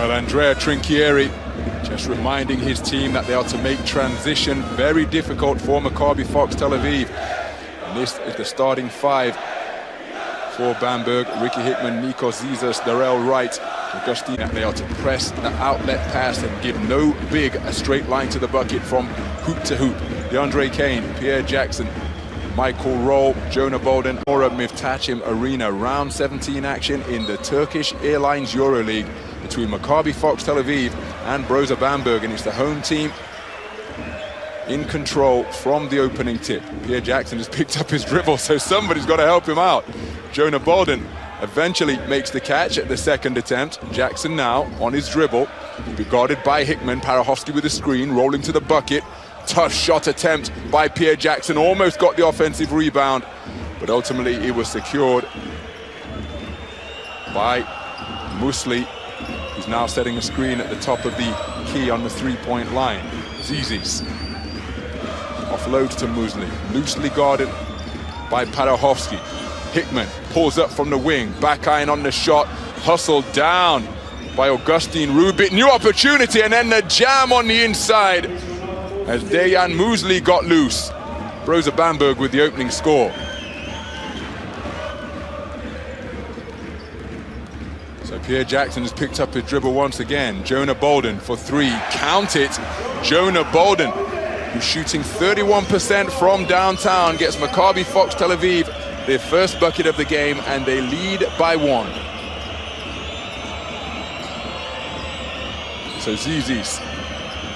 Well, Andrea Trinchieri just reminding his team that they are to make transition very difficult for Maccabi Fox Tel Aviv. And this is the starting five for Bamberg. Ricky Hickman, Nico Zizas, Darrell Wright, Augustine. They are to press the outlet pass and give no big a straight line to the bucket from hoop to hoop. DeAndre Kane, Pierre Jackson, Michael Roll, Jonah Bolden, Nora Miftachim Arena. Round 17 action in the Turkish Airlines Euroleague between Maccabi Fox Tel Aviv and Brose Bamberg, and it's the home team in control from the opening tip. Pierre Jackson has picked up his dribble, so somebody's got to help him out. Jonah Bolden eventually makes the catch at the second attempt. Jackson now on his dribble, be guarded by Hickman. Parahofsky with the screen, rolling to the bucket. Tough shot attempt by Pierre Jackson, almost got the offensive rebound, but ultimately it was secured by Musli. He's now setting a screen at the top of the key on the three-point line. Zizis offloads to Musli, loosely guarded by Parahofsky. Hickman pulls up from the wing, back iron on the shot, hustled down by Augustine Rubit. New opportunity, and then the jam on the inside as Dejan Musli got loose. Brose Bamberg with the opening score. So Pierre Jackson has picked up his dribble once again. Jonah Bolden for three, count it. Jonah Bolden, who's shooting 31% from downtown, gets Maccabi Fox Tel Aviv their first bucket of the game, and they lead by one. So Zizis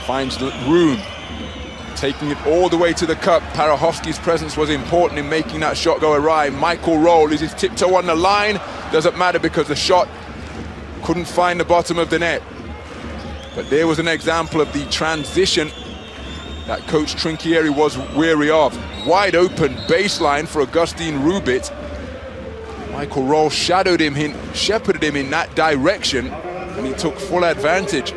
finds the room, taking it all the way to the cup. Parahofsky's presence was important in making that shot go awry. Michael Roll is his tiptoe on the line. Doesn't matter because the shot couldn't find the bottom of the net. But there was an example of the transition that Coach Trinchieri was wary of. Wide open baseline for Augustine Rubit. Michael Roll shadowed him, shepherded him in that direction, and he took full advantage.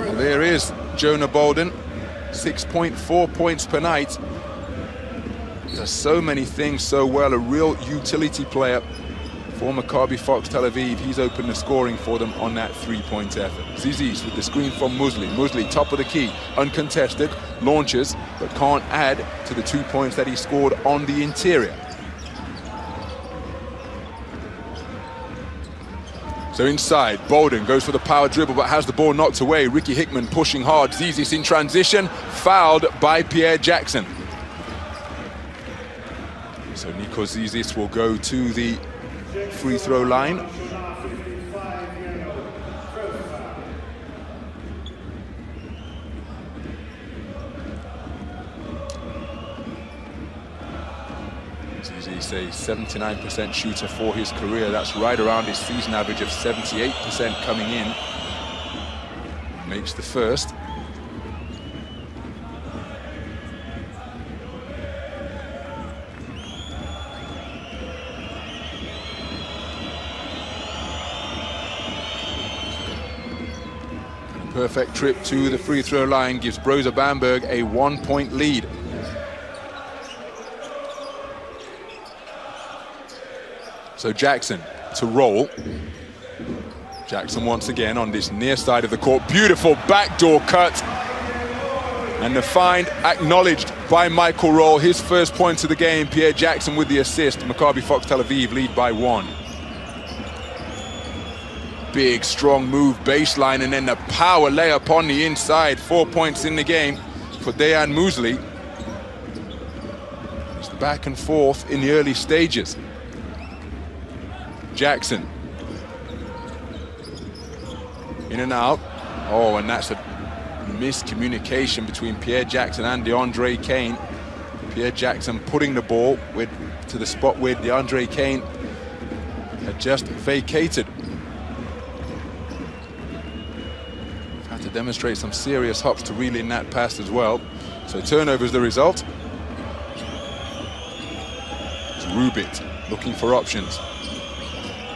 And there is Jonah Bolden, 6.4 points per night. Does so many things so well, a real utility player for Maccabi Fox Tel Aviv. He's opened the scoring for them on that three-point effort. Zizis with the screen from Musli. Musli, top of the key, uncontested, launches, but can't add to the 2 points that he scored on the interior. So inside, Bolden goes for the power dribble, but has the ball knocked away. Ricky Hickman pushing hard. Zizis in transition, fouled by Pierre Jackson. So Nico Zizis will go to the free throw line. Zizis a 79% shooter for his career. That's right around his season average of 78% coming in. Makes the first. Perfect trip to the free throw line gives Brose Bamberg a 1-point lead. So Jackson to Roll. Jackson once again on this near side of the court. Beautiful backdoor cut. And the find acknowledged by Michael Roll. His first points of the game. Pierre Jackson with the assist. Maccabi Fox Tel Aviv lead by one. Big, strong move, baseline, and then the power layup on the inside. 4 points in the game for Dejan Musli. It's back and forth in the early stages. Jackson. In and out. Oh, and that's a miscommunication between Pierre Jackson and DeAndre Kane. Pierre Jackson putting the ball to the spot where DeAndre Kane had just vacated. To demonstrate some serious hops to reel in that pass as well. So turnover is the result. It's Rubit looking for options.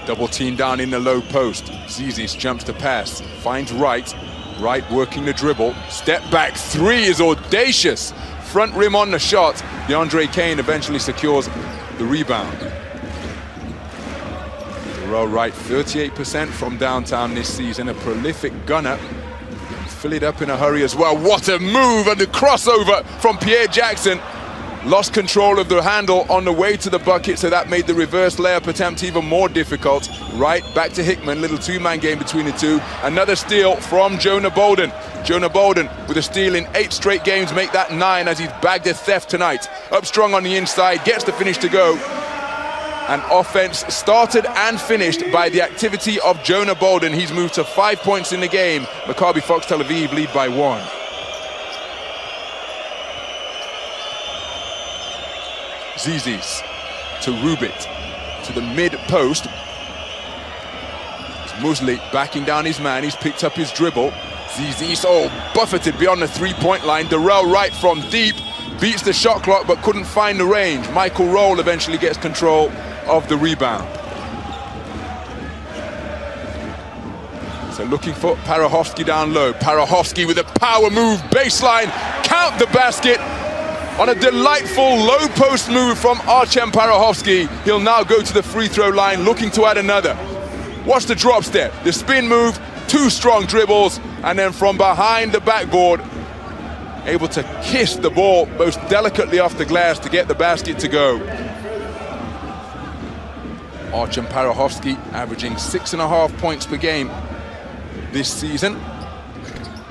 Double team down in the low post. Zizis jumps to pass, finds Wright. Wright working the dribble. Step back three is audacious. Front rim on the shot. DeAndre Kane eventually secures the rebound. Darrell Wright, 38% from downtown this season, a prolific gunner. Fill it up in a hurry as well. What a move, and the crossover from Pierre Jackson. Lost control of the handle on the way to the bucket, so that made the reverse layup attempt even more difficult. Right back to Hickman, little two-man game between the two. Another steal from Jonah Bolden. Jonah Bolden with a steal in 8 straight games, make that 9 as he's bagged a theft tonight. Up strong on the inside, gets the finish to go. And offense started and finished by the activity of Jonah Bolden. He's moved to 5 points in the game. Maccabi Fox Tel Aviv lead by 1. Zizis to Rubit, to the mid-post. It's Musley backing down his man. He's picked up his dribble. Zizis, buffeted beyond the three-point line. Darrell Wright from deep, beats the shot clock but couldn't find the range. Michael Roll eventually gets control of the rebound. So looking for Parahovsky down low. Parahovsky with a power move, baseline, count the basket. On a delightful low post move from Artem Parahovsky. He'll now go to the free throw line, looking to add another. Watch the drop step, the spin move, 2 strong dribbles, and then from behind the backboard, able to kiss the ball most delicately off the glass to get the basket to go. Artem Parahovsky averaging 6.5 points per game this season.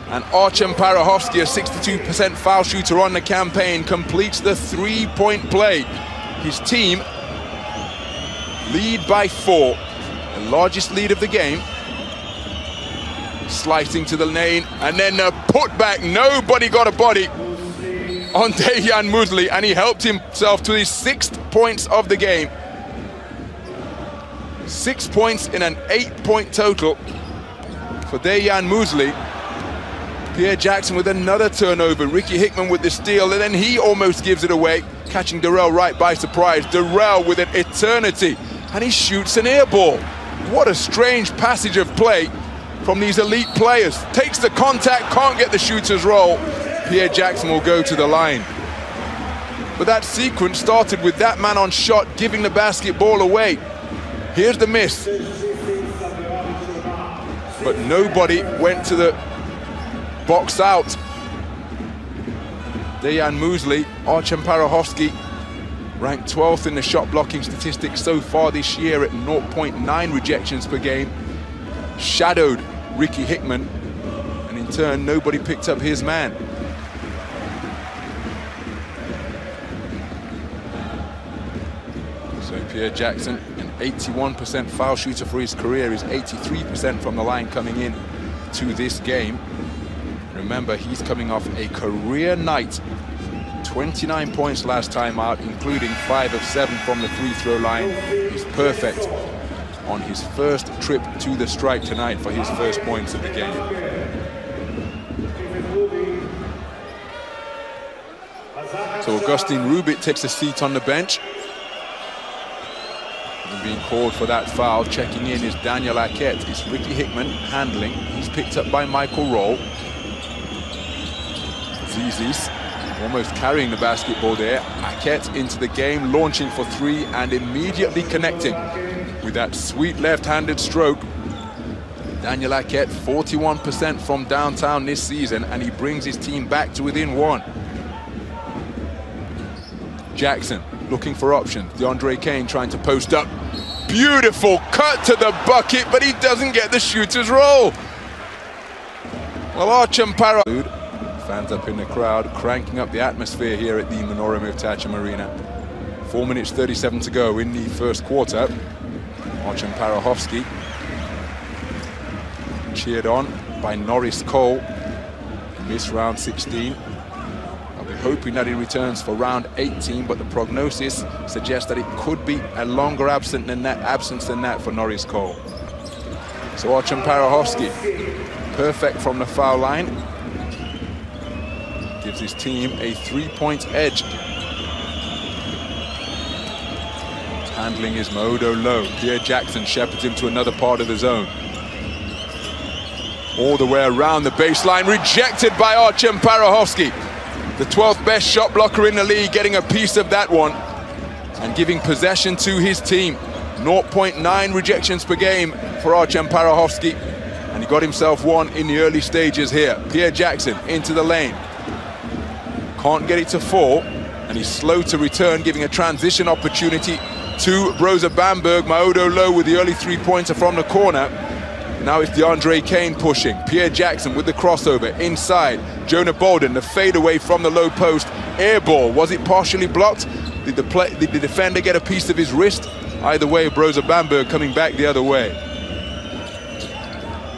And Artem Parahovsky, a 62% foul shooter on the campaign, completes the 3-point play. His team lead by 4, the largest lead of the game. Slicing to the lane, and then a putback. Nobody got a body on Dejan Musley, and he helped himself to his 6th points of the game. 6 points in an 8-point total for Dejan Musley. Pierre Jackson with another turnover. Ricky Hickman with the steal, and then he almost gives it away, catching Darrell Wright by surprise. Darrell with an eternity, and he shoots an air ball. What a strange passage of play from these elite players. Takes the contact, can't get the shooter's roll. Pierre Jackson will go to the line. But that sequence started with that man on shot, giving the basketball away. Here's the miss. But nobody went to the box out. Dejan Musley, Artem Parahovsky, ranked 12th in the shot blocking statistics so far this year at 0.9 rejections per game. Shadowed Ricky Hickman, and in turn, nobody picked up his man. So Pierre Jackson, an 81% foul shooter for his career, is 83% from the line coming in to this game. Remember, he's coming off a career night. 29 points last time out, including 5 of 7 from the free throw line. He's perfect on his first trip to the stripe tonight for his first points of the game. So Augustin Rubit takes a seat on the bench. And being called for that foul, checking in is Daniel Arquette. It's Ricky Hickman handling. He's picked up by Michael Roll. Zizis almost carrying the basketball there. Arquette into the game, launching for 3 and immediately connecting with that sweet left-handed stroke. Daniel Arquette, 41% from downtown this season, and he brings his team back to within 1. Jackson looking for options. DeAndre Kane trying to post up. Beautiful cut to the bucket, but he doesn't get the shooter's roll. Well, Artem Parahovsky. Fans up in the crowd, cranking up the atmosphere here at the Menorah Mivtachim Arena. 4 minutes 37 to go in the first quarter. Artem Parahovsky cheered on by Norris Cole. Missed round 16. I'll be hoping that he returns for round 18, but the prognosis suggests that it could be a longer absence than that for Norris Cole. So Artem Parahovsky, perfect from the foul line. Gives his team a 3-point edge. Handling his Modo low. Pierre Jackson shepherds him to another part of the zone. All the way around the baseline, rejected by Artem Parahovsky. The 12th best shot blocker in the league, getting a piece of that one and giving possession to his team. 0.9 rejections per game for Artem Parahovsky, and he got himself one in the early stages here. Pierre Jackson into the lane. Can't get it to fall, and he's slow to return, giving a transition opportunity to Brose Bamberg. Maodo Low with the early three-pointer from the corner. Now it's DeAndre Kane pushing. Pierre Jackson with the crossover inside. Jonah Bolden, the fadeaway from the low post. Air ball. Was it partially blocked? Did the defender get a piece of his wrist? Either way, Brose Bamberg coming back the other way.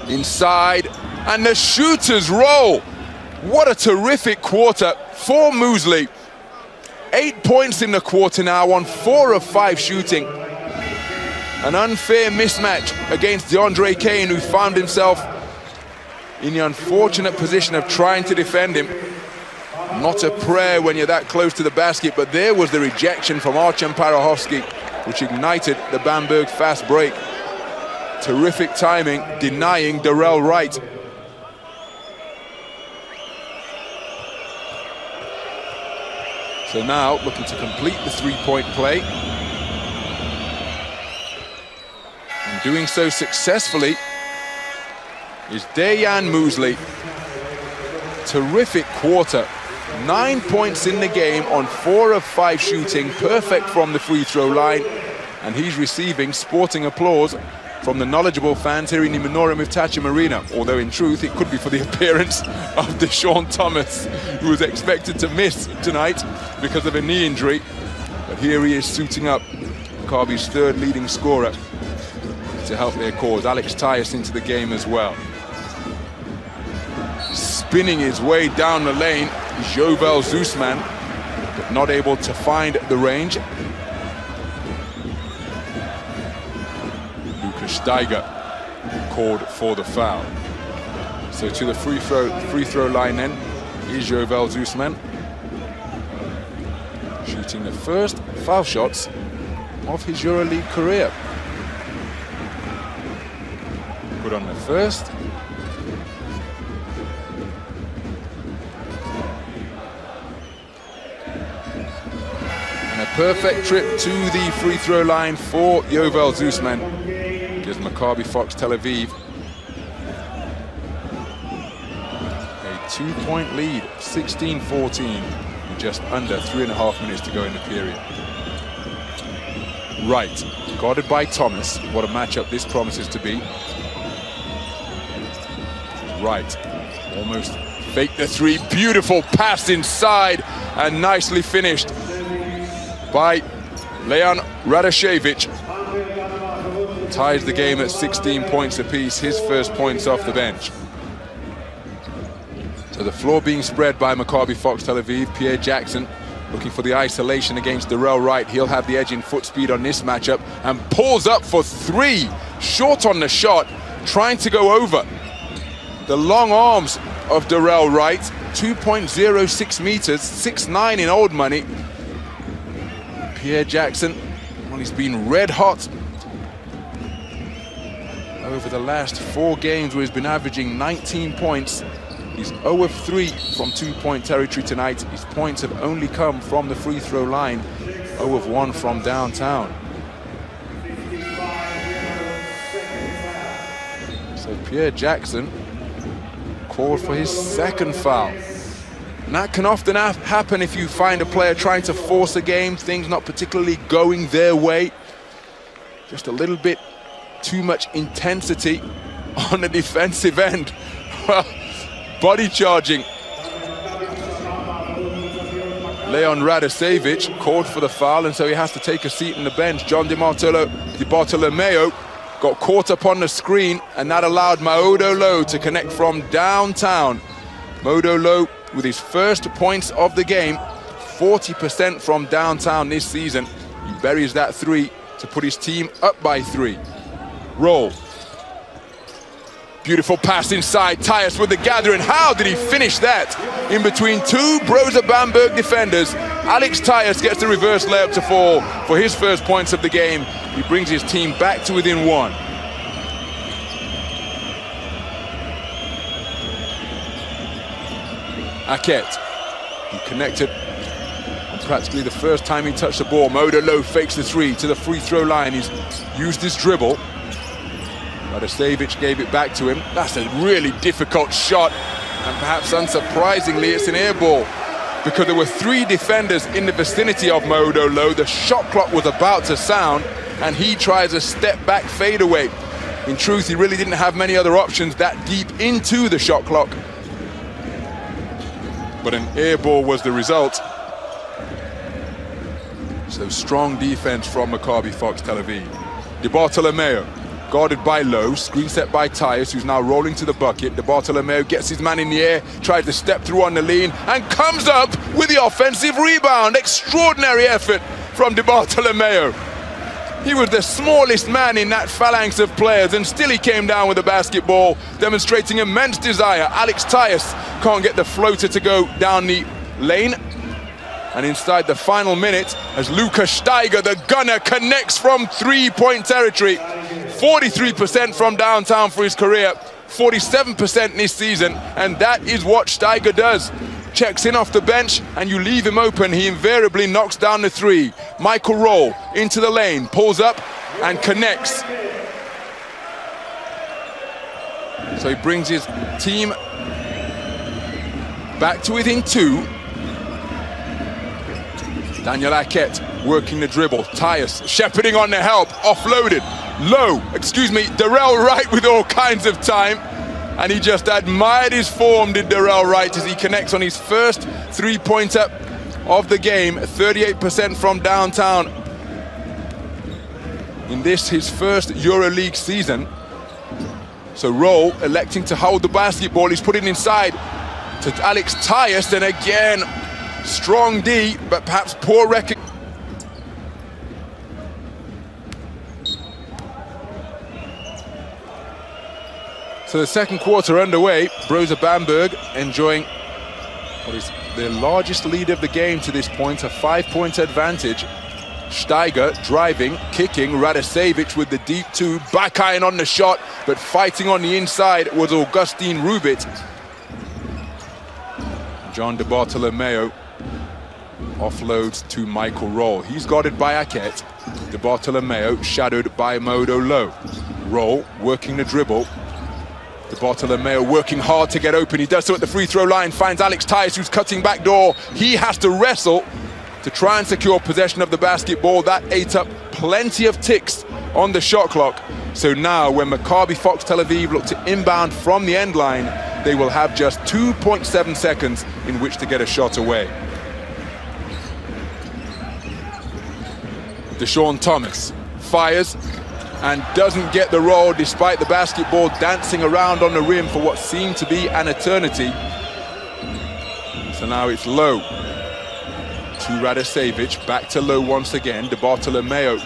Inside, and the shooters roll. What a terrific quarter for Muesli. 8 points in the quarter now on 4 of 5 shooting. An unfair mismatch against DeAndre Kane, who found himself in the unfortunate position of trying to defend him. Not a prayer when you're that close to the basket, but there was the rejection from Artem Parahovsky, which ignited the Bamberg fast break. Terrific timing, denying Darrell Wright. So now looking to complete the three-point play. And doing so successfully is Dejan Muesli. Terrific quarter. 9 points in the game on 4 of 5 shooting, perfect from the free throw line. And he's receiving sporting applause from the knowledgeable fans here in the Menorah Miftachim Arena, although in truth it could be for the appearance of Deshaun Thomas, who was expected to miss tonight because of a knee injury. But here he is suiting up, Maccabi's third leading scorer, to help their cause. Alex Tyus into the game as well. Spinning his way down the lane, Jovel Zusman, but not able to find the range. Steiger called for the foul. So to the free throw line then is Jovel Zusman, shooting the first foul shots of his Euroleague career. Put on the first. And a perfect trip to the free throw line for Jovel Zusman. Gives Maccabi Fox Tel Aviv a 2-point lead, 16-14, with just under 3.5 minutes to go in the period. Wright, guarded by Thomas. What a matchup this promises to be. Wright, almost faked the three. Beautiful pass inside, and nicely finished by Leon Radashevich. Ties the game at 16 points apiece, his first points off the bench. So the floor being spread by Maccabi Fox Tel Aviv. Pierre Jackson looking for the isolation against Darrell Wright. He'll have the edge in foot speed on this matchup and pulls up for 3. Short on the shot, trying to go over the long arms of Darrell Wright. 2.06 meters, 6'9" in old money. Pierre Jackson, well, he's been red hot over the last 4 games, where he's been averaging 19 points. He's 0 of 3 from 2-point territory tonight. His points have only come from the free throw line, 0 of 1 from downtown. So Pierre Jackson called for his second foul. And that can often happen if you find a player trying to force a game, things not particularly going their way. Just a little bit too much intensity on the defensive end. Well, body charging. Leon Radosevich called for the foul, and so he has to take a seat on the bench. John Di Bartolomeo got caught up on the screen, and that allowed Maodo Low to connect from downtown. Maodo Low with his first points of the game, 40% from downtown this season. He buries that 3 to put his team up by 3. Roll. Beautiful pass inside. Tyus with the gathering. How did he finish that? In between 2 Brose Bamberg defenders. Alex Tyus gets the reverse layup to fall for his first points of the game. He brings his team back to within 1. Aket, he connected and practically the first time he touched the ball. Modo Low fakes the three to the free throw line. He's used his dribble. Radasevic gave it back to him. That's a really difficult shot, and perhaps unsurprisingly, it's an air ball, because there were 3 defenders in the vicinity of Modo Low. The shot clock was about to sound, and he tries a step back fadeaway. In truth, he really didn't have many other options that deep into the shot clock. But an air ball was the result. So strong defense from Maccabi Fox Tel Aviv. De Bartolomeo, guarded by Low, screen set by Tyus, who's now rolling to the bucket. De Bartolomeo gets his man in the air, tries to step through on the lean, and comes up with the offensive rebound. Extraordinary effort from De Bartolomeo. He was the smallest man in that phalanx of players, and still he came down with the basketball, demonstrating immense desire. Alex Tyus can't get the floater to go down the lane. And inside the final minute, as Luca Steiger, the gunner, connects from 3-point territory. 43% from downtown for his career, 47% this season, and that is what Steiger does. Checks in off the bench, and you leave him open, he invariably knocks down the three. Michael Roll into the lane, pulls up and connects. So he brings his team back to within 2. Daniel Aket working the dribble. Tyus shepherding on the help, offloaded. Darrell Wright with all kinds of time. And he just admired his form, did Darrell Wright, as he connects on his first 3-pointer of the game. 38% from downtown in this, his first Euroleague season. So Roll electing to hold the basketball. He's put it inside to Alex Tyus, and again, strong D, but perhaps poor recognition. So the second quarter underway. Brose Bamberg enjoying what is their largest lead of the game to this point, a 5-point advantage. Steiger driving, kicking. Radasevic with the deep 2, back iron on the shot, but fighting on the inside was Augustine Rubit. John De Bartolomeo offloads to Michael Roll. He's guarded by Aket. De Bartolomeo shadowed by Modo Low. Roll working the dribble. De Bartolomeo working hard to get open. He does so at the free throw line, finds Alex Tyus, who's cutting back door. He has to wrestle to try and secure possession of the basketball. That ate up plenty of ticks on the shot clock. So now when Maccabi Fox Tel Aviv look to inbound from the end line, they will have just 2.7 seconds in which to get a shot away. Deshaun Thomas fires and doesn't get the roll, despite the basketball dancing around on the rim for what seemed to be an eternity. So now it's Low to Radasevic, back to Low once again. De Bartolomeo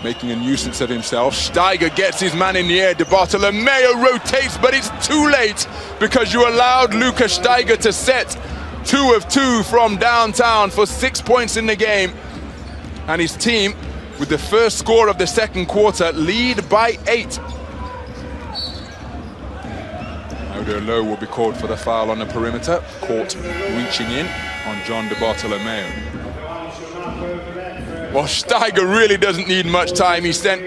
making a nuisance of himself. Steiger gets his man in the air. De Bartolomeo rotates, but it's too late, because you allowed Luca Steiger to set 2 of 2 from downtown for 6 points in the game. And his team, with the first score of the second quarter, lead by 8. Modo Low will be called for the foul on the perimeter. Caught reaching in on John De Bartolomeo. Well, Steiger really doesn't need much time. He sent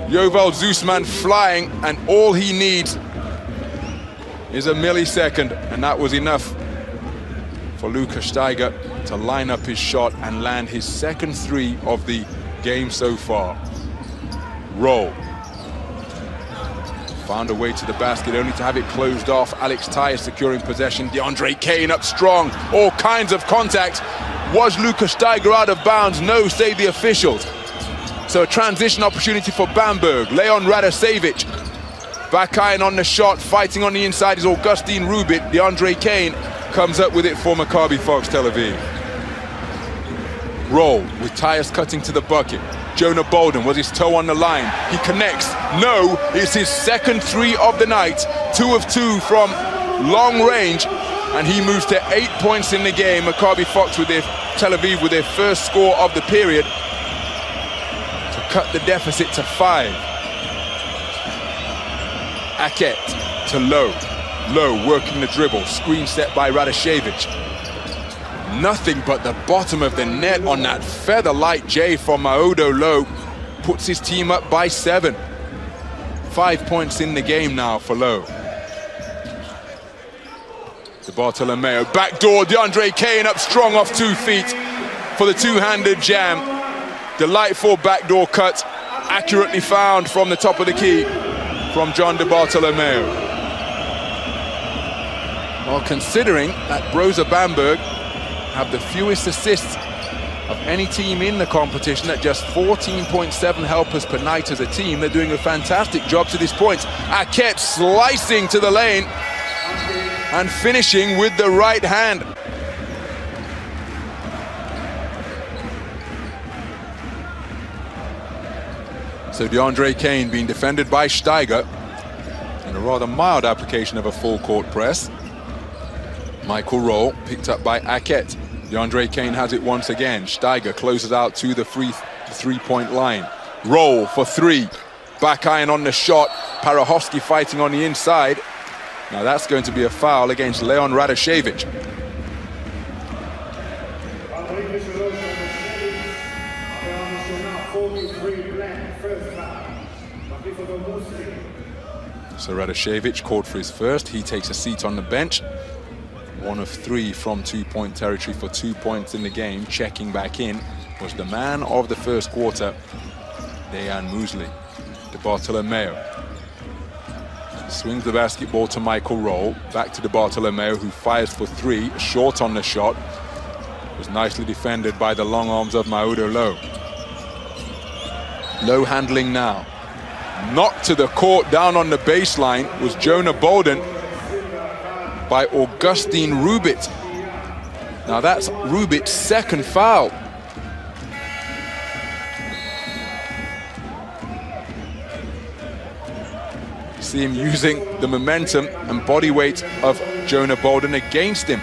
Yovel Zusman flying, and all he needs is a millisecond, and that was enough for Luca Steiger to line up his shot and land his second 3 of the game so far. Roll. Found a way to the basket, only to have it closed off. Alex Tyus securing possession. DeAndre Kane up strong. All kinds of contact. Was Luca Steiger out of bounds? No, say the officials. So a transition opportunity for Bamberg. Leon Radasevic. Back iron on the shot. Fighting on the inside is Augustine Rubit. DeAndre Kane comes up with it for Maccabi Fox Tel Aviv. Roll with Tyus cutting to the bucket. Jonah Bolden was his toe on the line. He connects. No, it's his second 3 of the night. 2 of 2 from long range, and he moves to 8 points in the game. Maccabi Fox with their Tel Aviv with their first score of the period to cut the deficit to 5. Aket to Low. Low working the dribble. Screen set by Radasevic. Nothing but the bottom of the net on that feather-light J from Maodo Low. Puts his team up by 7. 5 points in the game now for Low. To Bartolomeo, backdoor, DeAndre Kane up strong off 2 feet for the two-handed jam. Delightful backdoor cut, accurately found from the top of the key from John de Bartolomeo. Well, considering that Brose Bamberg have the fewest assists of any team in the competition at just 14.7 helpers per night as a team, they're doing a fantastic job to this point. Arquette slicing to the lane and finishing with the right hand. So DeAndre Kane being defended by Steiger in a rather mild application of a full court press. Michael Roll picked up by Arquette. DeAndre Kane has it once again. Steiger closes out to the three-point line. Roll for 3. Back iron on the shot. Parachowski fighting on the inside. Now that's going to be a foul against Leon Radosevich. So Radosevich called for his first. He takes a seat on the bench. 1 of 3 from 2-point territory for 2 points in the game. Checking back in was the man of the first quarter, Dejan Musley. De Bartolomeo swings the basketball to Michael Roll. Back to De Bartolomeo, who fires for 3. Short on the shot. Was nicely defended by the long arms of Maodo Low. Low handling now. Knocked to the court down on the baseline was Jonah Bolden by Augustine Rubit. Now that's Rubit's second foul. You see him using the momentum and body weight of Jonah Bolden against him.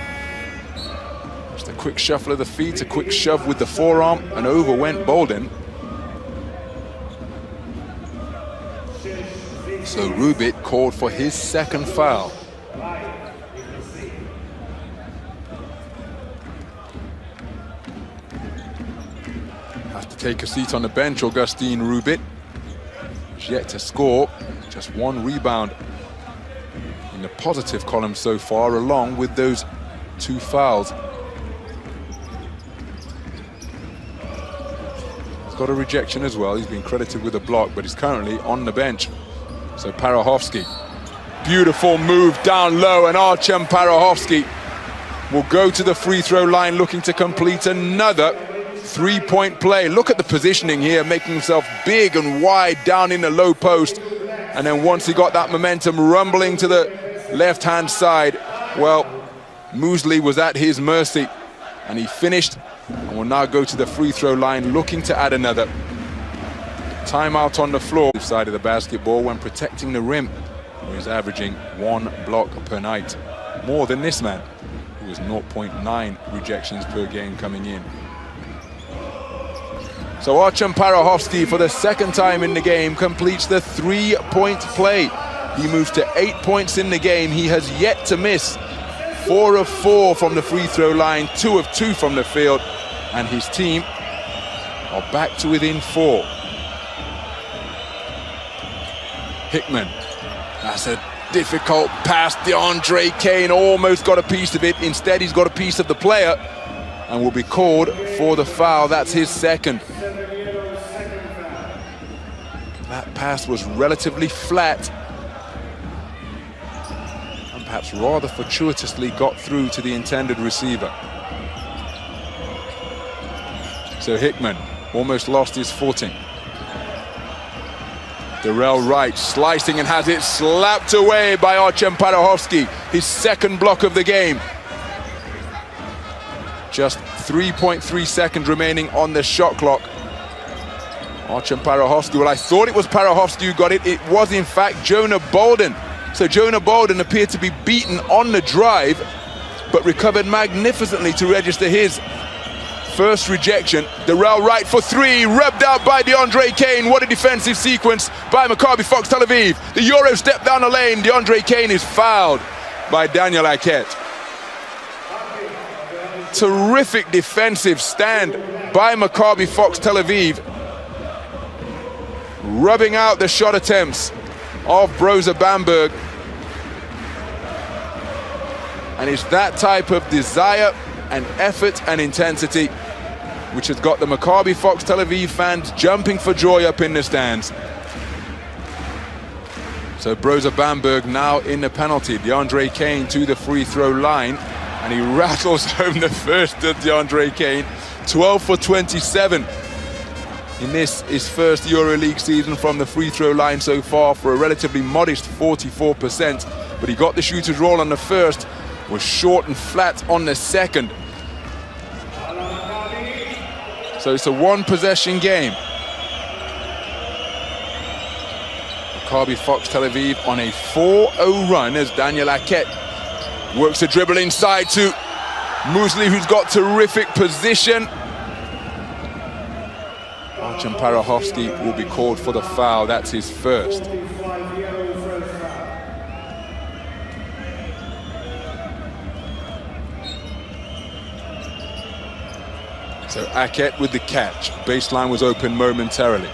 Just a quick shuffle of the feet, a quick shove with the forearm, and over went Bolden. So Rubit called for his second foul. Has to take a seat on the bench, Augustine Rubit. He's yet to score, just 1 rebound in the positive column so far, along with those 2 fouls. He's got a rejection as well. He's been credited with a block, but he's currently on the bench. So Parachowski, beautiful move down low, and Artem Parachowski will go to the free throw line looking to complete another 3-point play. Look at the positioning here, making himself big and wide down in the low post. And then once he got that momentum rumbling to the left-hand side, well, Musley was at his mercy, and he finished and will now go to the free throw line looking to add another. Timeout on the floor side of the basketball when protecting the rim, where he's averaging 1 block per night. More than this man, who was 0.9 rejections per game coming in. So Artem Parachowski, for the second time in the game, completes the 3-point play. He moves to 8 points in the game. He has yet to miss. 4 of 4 from the free throw line, 2 of 2 from the field, and his team are back to within 4. Hickman, that's a difficult pass. DeAndre Kane almost got a piece of it. Instead, he's got a piece of the player and will be called for the foul. That's his second. That pass was relatively flat and perhaps rather fortuitously got through to the intended receiver. So Hickman almost lost his footing. Darrell Wright slicing and has it slapped away by Artem Parachowski, his second block of the game. Just 3.3 seconds remaining on the shot clock. Artem Parachowski, well, I thought it was Parachowski who got it. It was in fact Jonah Bolden. So Jonah Bolden appeared to be beaten on the drive, but recovered magnificently to register his first rejection. Darrell Wright for 3, rubbed out by DeAndre Kane. What a defensive sequence by Maccabi Fox Tel Aviv. The Euro step down the lane. DeAndre Kane is fouled by Daniel Arquette. terrific defensive stand by Maccabi Fox Tel Aviv, rubbing out the shot attempts of Brose Bamberg. And it's that type of desire and effort and intensity which has got the Maccabi Fox Tel Aviv fans jumping for joy up in the stands. So Brose Bamberg now in the penalty. DeAndre Kane to the free throw line, and he rattles home the first of DeAndre Kane. 12 for 27 in this, his first Euroleague season from the free throw line so far, for a relatively modest 44%. But he got the shooter's roll on the first, was short and flat on the second. So it's a one-possession game. Maccabi Fox Tel Aviv on a 4-0 run as Daniel Aket works a dribble inside to Mousli, who's got terrific position. Artem Parahovsky will be called for the foul. That's his first. So Aket with the catch. Baseline was open momentarily.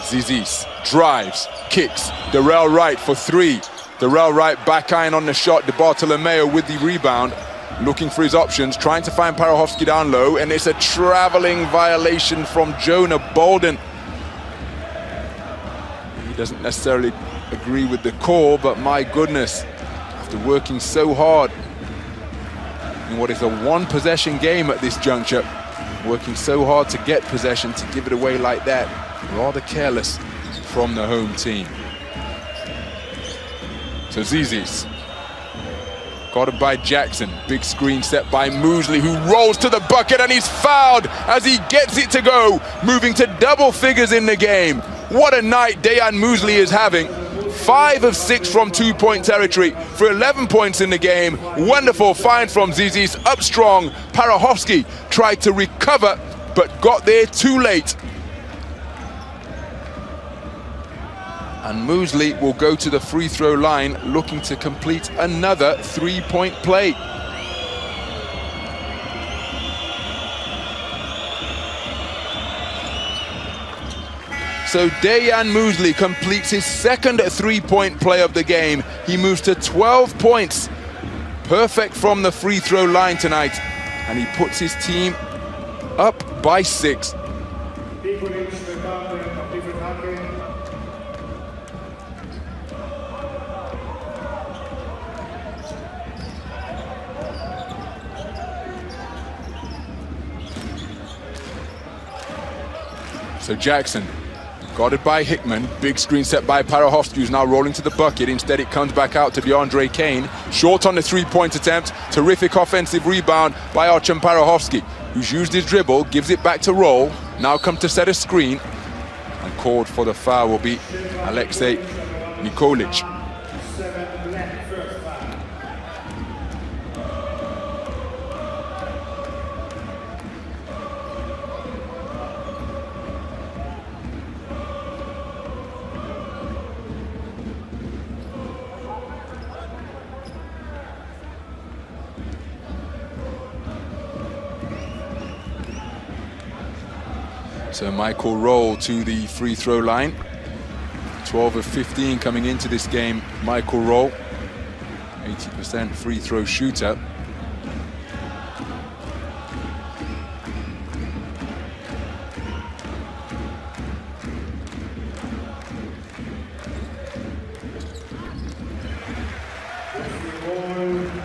Zizis drives, kicks. Darrell Wright for three. Darrell Wright back iron on the shot. De Bartolomeo with the rebound, looking for his options, trying to find Parahovsky down low, and it's a traveling violation from Jonah Bolden. He doesn't necessarily agree with the call, but my goodness, after working so hard in what is a one-possession game at this juncture, working so hard to get possession, to give it away like that, rather careless from the home team. So Zizis, got it by Jackson. Big screen set by Mousli, who rolls to the bucket, and he's fouled as he gets it to go, moving to double figures in the game. What a night Dejan Mousli is having. 5 of 6 from two-point territory for 11 points in the game. Wonderful find from Zizis, up strong. Parahovsky tried to recover, but got there too late. And Mousli will go to the free throw line, looking to complete another three-point play. So Dejan Mousli completes his second three-point play of the game. He moves to 12 points. Perfect from the free throw line tonight. And he puts his team up by 6. So Jackson, guarded by Hickman. Big screen set by Parahovsky, who's now rolling to the bucket. Instead, it comes back out to DeAndre Kane. Short on the three-point attempt. Terrific offensive rebound by Artem Parahovsky, who's used his dribble, gives it back to roll. Now come to set a screen. And called for the foul will be Alexei Nikolic. So Michael Roll to the free throw line. 12 of 15 coming into this game. Michael Roll, 80% free throw shooter.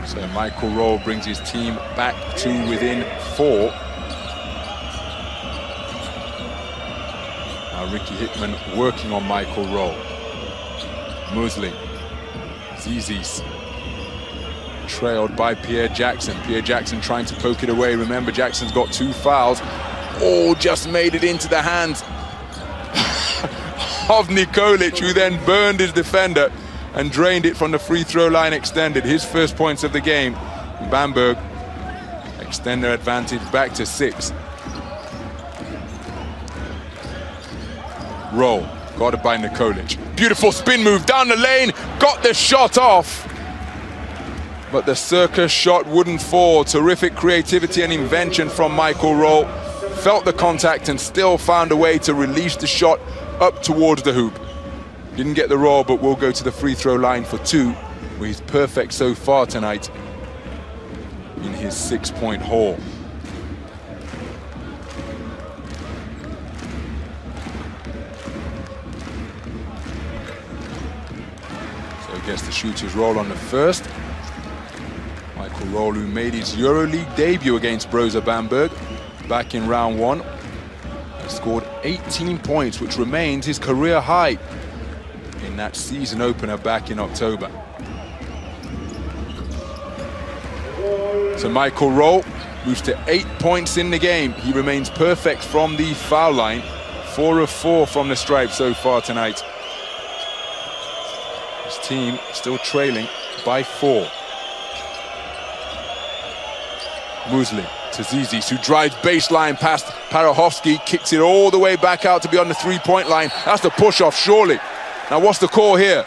So Michael Roll brings his team back to within 4. Ricky Hickman working on Michael Roll. Mousli, Zizis, trailed by Pierre Jackson. Pierre Jackson trying to poke it away. Remember, Jackson's got 2 fouls. All just made it into the hands of Nikolic, who then burned his defender and drained it from the free throw line extended. His first points of the game. Bamberg extend their advantage back to 6. Roll, guarded by Nikolic. Beautiful spin move down the lane, got the shot off. but the circus shot wouldn't fall. Terrific creativity and invention from Michael Roll. Felt the contact and still found a way to release the shot up towards the hoop. Didn't get the roll, but will go to the free throw line for 2, where he's perfect so far tonight in his 6-point haul. So gets the shooter's roll on the first. Michael Roll, who made his Euroleague debut against Brose Bamberg back in round 1, has scored 18 points, which remains his career high in that season opener back in October. So Michael Roll moves to 8 points in the game. He remains perfect from the foul line. 4 of 4 from the stripe so far tonight. His team still trailing by 4. Muslin to Zizis, who drives baseline past Parachowski, kicks it all the way back out to be on the 3-point line. That's the push-off, surely. Now what's the call here?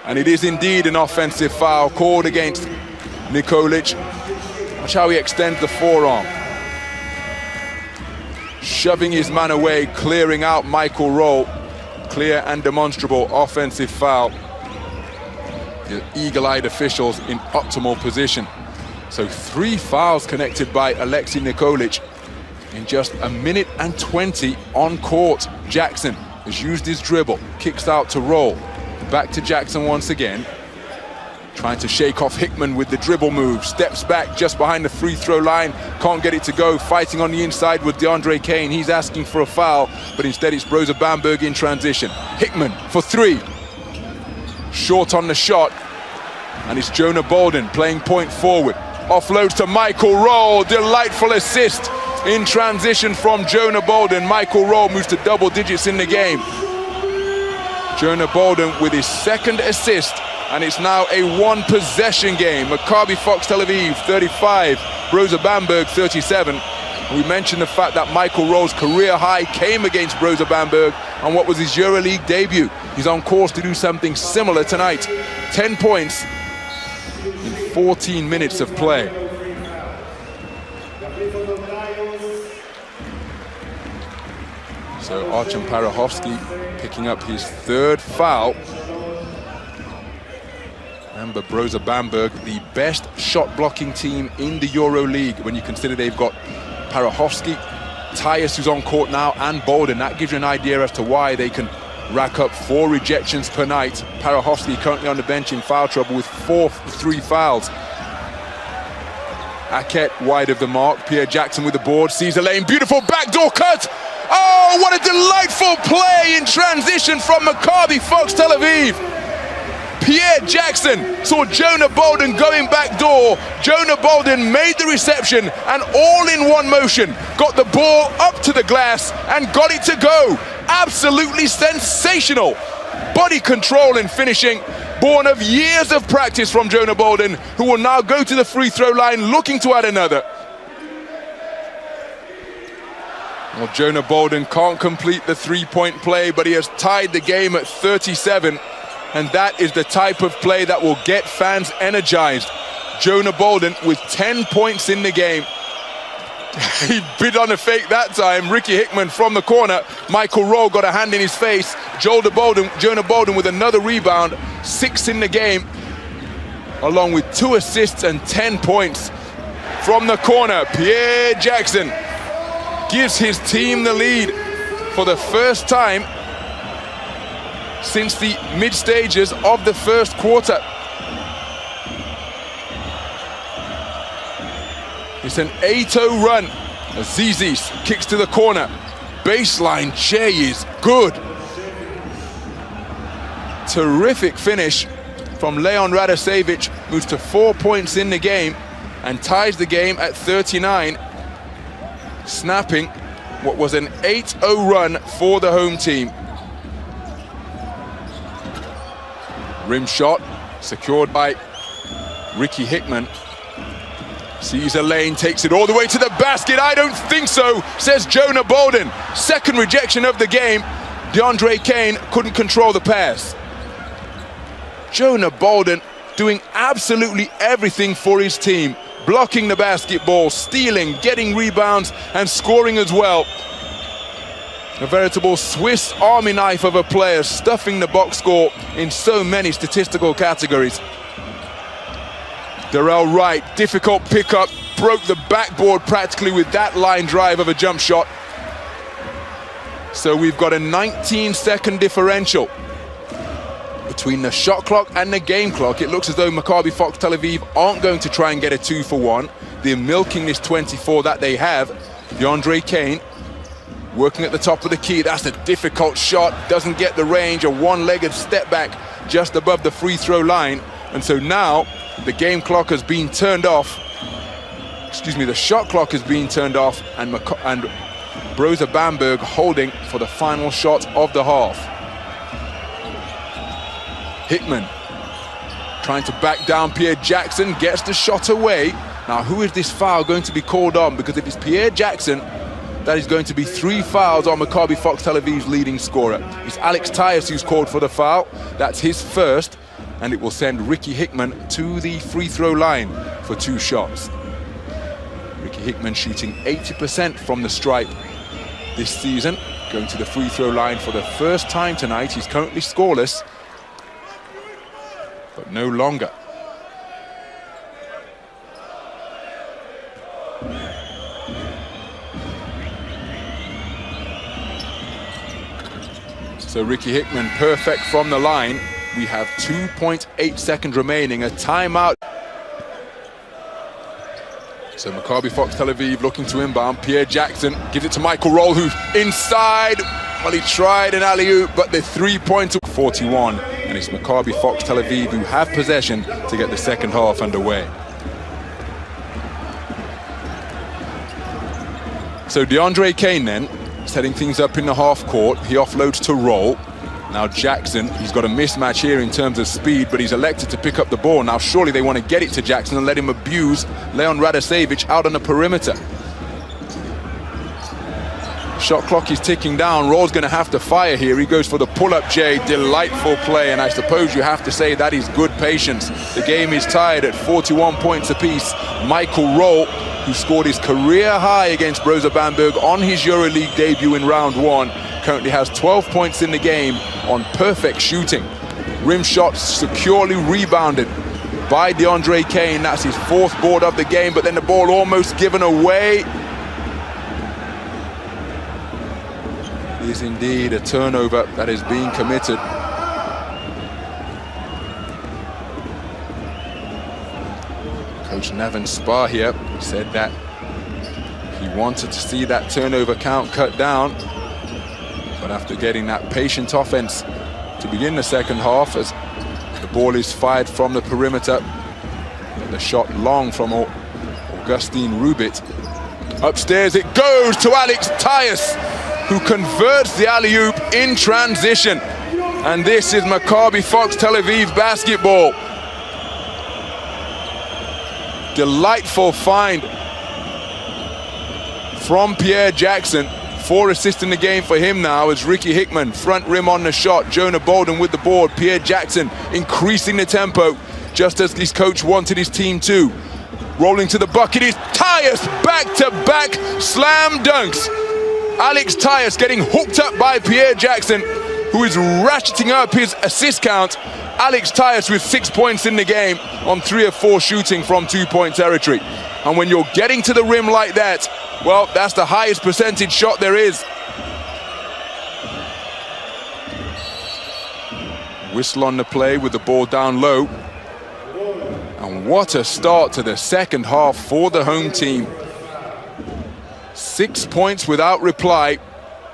And it is indeed an offensive foul called against Nikolic. Watch how he extends the forearm. Shoving his man away, clearing out Michael Roll. Clear and demonstrable offensive foul. The eagle-eyed officials in optimal position. So 3 fouls connected by Alexei Nikolic in just 1:20 on court. Jackson has used his dribble, kicks out to Roll. Back to Jackson once again. Trying to shake off Hickman with the dribble move. Steps back just behind the free throw line. Can't get it to go. Fighting on the inside with DeAndre Kane. He's asking for a foul, but instead it's Brose Bamberg in transition. Hickman for 3. Short on the shot. And it's Jonah Bolden playing point forward. Offloads to Michael Roll. Delightful assist in transition from Jonah Bolden. Michael Roll moves to double digits in the game. Jonah Bolden with his 2nd assist, and it's now a 1-possession game. Maccabi Fox Tel Aviv 35, Brose Bamberg 37. We mentioned the fact that Michael Roll's career high came against Brose Bamberg on what was his Euroleague debut. He's on course to do something similar tonight. 10 points in 14 minutes of play. So Archon Parachowski picking up his 3rd foul. Remember, Brose Bamberg, the best shot-blocking team in the Euroleague when you consider they've got Parachowski, Tyus, who's on court now, and Bolden. That gives you an idea as to why they can rack up 4 rejections per night. Parachowski currently on the bench in foul trouble with 3 fouls. Hackett wide of the mark. Pierre Jackson with the board, sees a lane, beautiful backdoor cut! Oh, what a delightful play in transition from Maccabi Fox Tel Aviv. Pierre Jackson saw Jonah Bolden going back door. Jonah Bolden made the reception and all in one motion got the ball up to the glass and got it to go. Absolutely sensational body control and finishing, born of years of practice from Jonah Bolden, who will now go to the free throw line looking to add another. Well, Jonah Bolden can't complete the 3-point play, but he has tied the game at 37. And that is the type of play that will get fans energized. Jonah Bolden with 10 points in the game. He bid on a fake that time. Ricky Hickman from the corner. Michael Roll got a hand in his face. Jonah Bolden with another rebound. 6 in the game, along with 2 assists and 10 points. From the corner, Pierre Jackson gives his team the lead for the first time since the mid-stages of the first quarter. It's an 8-0 run. Zizis kicks to the corner. Baseline Jay is good. Terrific finish from Leon Radosevich, moves to 4 points in the game and ties the game at 39. Snapping what was an 8-0 run for the home team. Rim shot secured by Ricky Hickman. Sees a lane, takes it all the way to the basket. I don't think so, says Jonah Bolden. 2nd rejection of the game. DeAndre Kane couldn't control the pass. Jonah Bolden doing absolutely everything for his team, blocking the basketball, stealing, getting rebounds, and scoring as well. A veritable Swiss Army knife of a player, stuffing the box score in so many statistical categories. Darrell Wright, difficult pickup, broke the backboard practically with that line drive of a jump shot. So we've got a 19-second differential between the shot clock and the game clock. It looks as though Maccabi Fox Tel Aviv aren't going to try and get a 2-for-1. They're milking this 24 that they have. DeAndre Kane working at the top of the key. That's a difficult shot, doesn't get the range. A one-legged step back just above the free throw line. And so now the game clock has been turned off. Excuse me, the shot clock has been turned off, and Brose Bamberg holding for the final shot of the half. Hickman trying to back down Pierre Jackson, gets the shot away. Now, who is this foul going to be called on? Because if it's Pierre Jackson, that is going to be 3 fouls on Maccabi Fox Tel Aviv's leading scorer. It's Alex Tyus who's called for the foul. That's his first, and it will send Ricky Hickman to the free throw line for 2 shots. Ricky Hickman shooting 80% from the stripe this season, going to the free throw line for the first time tonight. He's currently scoreless, but no longer. So Ricky Hickman perfect from the line. We have 2.8 seconds remaining, a timeout. So Maccabi Fox Tel Aviv looking to inbound. Pierre Jackson gives it to Michael Roll, who's inside. Well, he tried an alley-oop, but the 3-pointer 41. And it's Maccabi Fox Tel Aviv who have possession to get the second half underway. So DeAndre Kane then, setting things up in the half court. He offloads to Roll. Now Jackson, he's got a mismatch here in terms of speed, but he's elected to pick up the ball. Now surely they want to get it to Jackson and let him abuse Leon Radosevich out on the perimeter. Shot clock is ticking down. Roll's going to have to fire here. He goes for the pull-up J. Delightful play, and I suppose you have to say that is good patience. The game is tied at 41 points apiece. Michael Roll, who scored his career high against Brose Bamberg on his Euroleague debut in round 1, currently has 12 points in the game on perfect shooting. Rim shot securely rebounded by DeAndre Kane. That's his 4th board of the game, but then the ball almost given away. It is indeed a turnover that is being committed. Coach Navan Spar here said that he wanted to see that turnover count cut down, but after getting that patient offense to begin the second half, as the ball is fired from the perimeter, the shot long from Augustine Rubit. Upstairs it goes to Alex Tyus, who converts the alley-oop in transition. And this is Maccabi Fox Tel Aviv basketball. Delightful find from Pierre Jackson. 4 assists in the game for him now as Ricky Hickman, front rim on the shot. Jonah Bolden with the board. Pierre Jackson increasing the tempo, just as his coach wanted his team to. Rolling to the bucket is Tyus, back-to-back slam dunks. Alex Tyus getting hooked up by Pierre Jackson, who is ratcheting up his assist count. Alex Tyus with 6 points in the game on 3 of 4 shooting from 2-point territory. And when you're getting to the rim like that, well, that's the highest percentage shot there is. Whistle on the play with the ball down low. And what a start to the second half for the home team. 6 points without reply.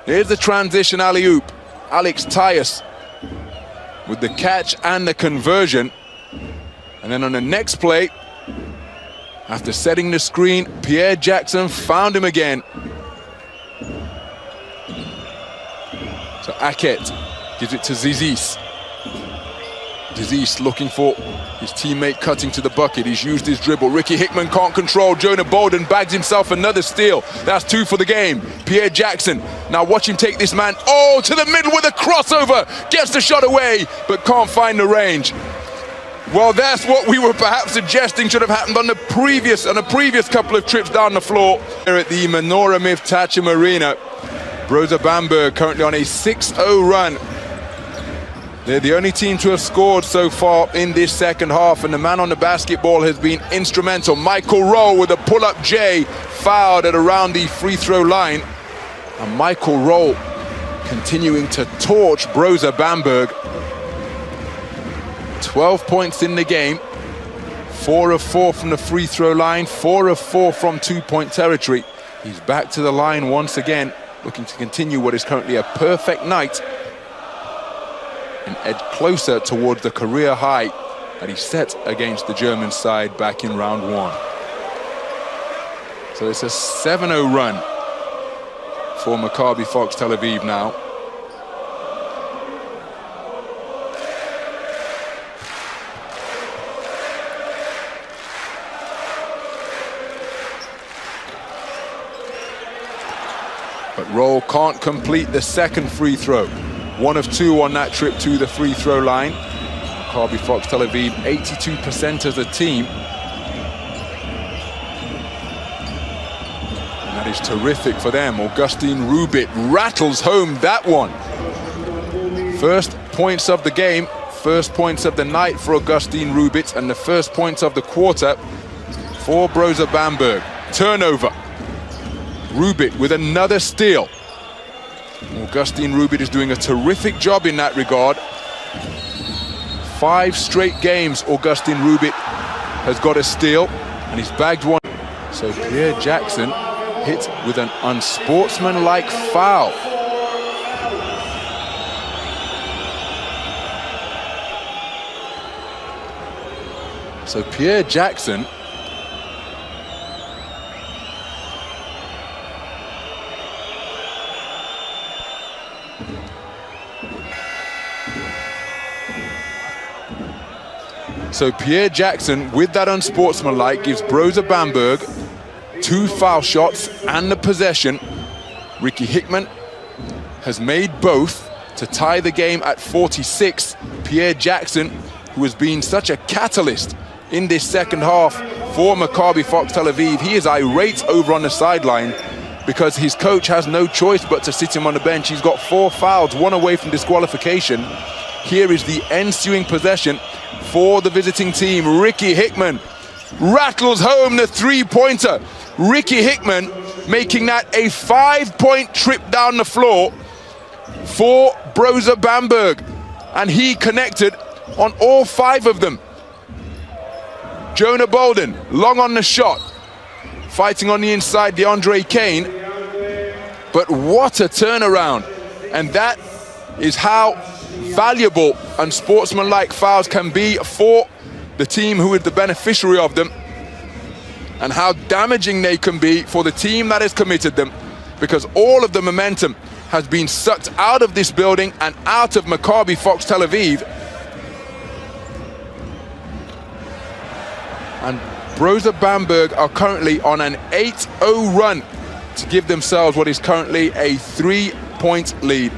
Here's the transition alley-oop. Alex Tyus with the catch and the conversion. And then on the next play, after setting the screen, Pierre Jackson found him again. So Aket gives it to Zizis. Zizis looking for his teammate cutting to the bucket. He's used his dribble. Ricky Hickman can't control. Jonah Bolden bags himself another steal. That's 2 for the game. Pierre Jackson. Now watch him take this man. Oh, to the middle with a crossover. Gets the shot away, but can't find the range. Well, that's what we were perhaps suggesting should have happened on a previous couple of trips down the floor. Here at the Menorah Mivtachim Arena, Brose Bamberg currently on a 6-0 run. They're the only team to have scored so far in this second half, and the man on the basketball has been instrumental. Michael Rowe with a pull-up J, fouled at around the free throw line. And Michael Rowe continuing to torch Brose Bamberg. 12 points in the game, 4 of 4 from the free throw line, 4 of 4 from two-point territory. He's back to the line once again, looking to continue what is currently a perfect night and edge closer towards the career high that he set against the German side back in round 1. So it's a 7-0 run for Maccabi Fox Tel Aviv now. But Rowe can't complete the second free throw. 1 of 2 on that trip to the free throw line. Maccabi Fox Tel Aviv, 82% as a team. And that is terrific for them. Augustine Rubit rattles home that one. First points of the game, first points of the night for Augustine Rubit, and the first points of the quarter for Brose Bamberg. Turnover. Rubit with another steal. Augustine Rubit is doing a terrific job in that regard. 5 straight games Augustine Rubit has got a steal, and he's bagged one. So Pierre Jackson hit with an unsportsmanlike foul. So Pierre Jackson with that unsportsmanlike gives Brose Bamberg 2 foul shots and the possession. Ricky Hickman has made both to tie the game at 46. Pierre Jackson, who has been such a catalyst in this second half for Maccabi Fox Tel Aviv, he is irate over on the sideline because his coach has no choice but to sit him on the bench. He's got 4 fouls, 1 away from disqualification. Here is the ensuing possession for the visiting team. Ricky Hickman rattles home the 3-pointer. Ricky Hickman making that a 5-point trip down the floor for Brose Bamberg. And he connected on all 5 of them. Jonah Bolden, long on the shot. Fighting on the inside, DeAndre Kane. But what a turnaround. And that is how valuable unsportsmanlike fouls can be for the team who is the beneficiary of them, and how damaging they can be for the team that has committed them, because all of the momentum has been sucked out of this building and out of Maccabi Fox Tel Aviv. And Brose Bamberg are currently on an 8-0 run to give themselves what is currently a 3-point lead.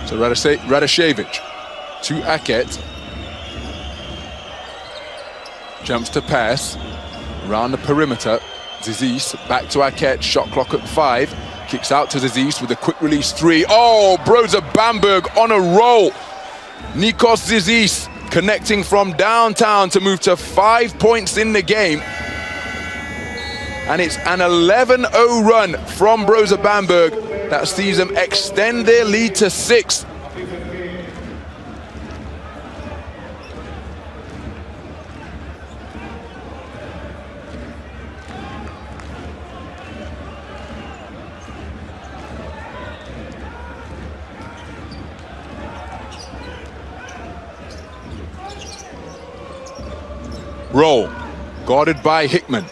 So Radishevich to Aket. Jumps to pass. Around the perimeter. Zizis back to Aket. Shot clock at 5. Kicks out to Zizis with a quick release 3. Oh, Brose Bamberg on a roll. Nikos Zizis connecting from downtown to move to 5 points in the game. And it's an 11-0 run from Brose Bamberg that sees them extend their lead to 6. Roll, guarded by Hickman,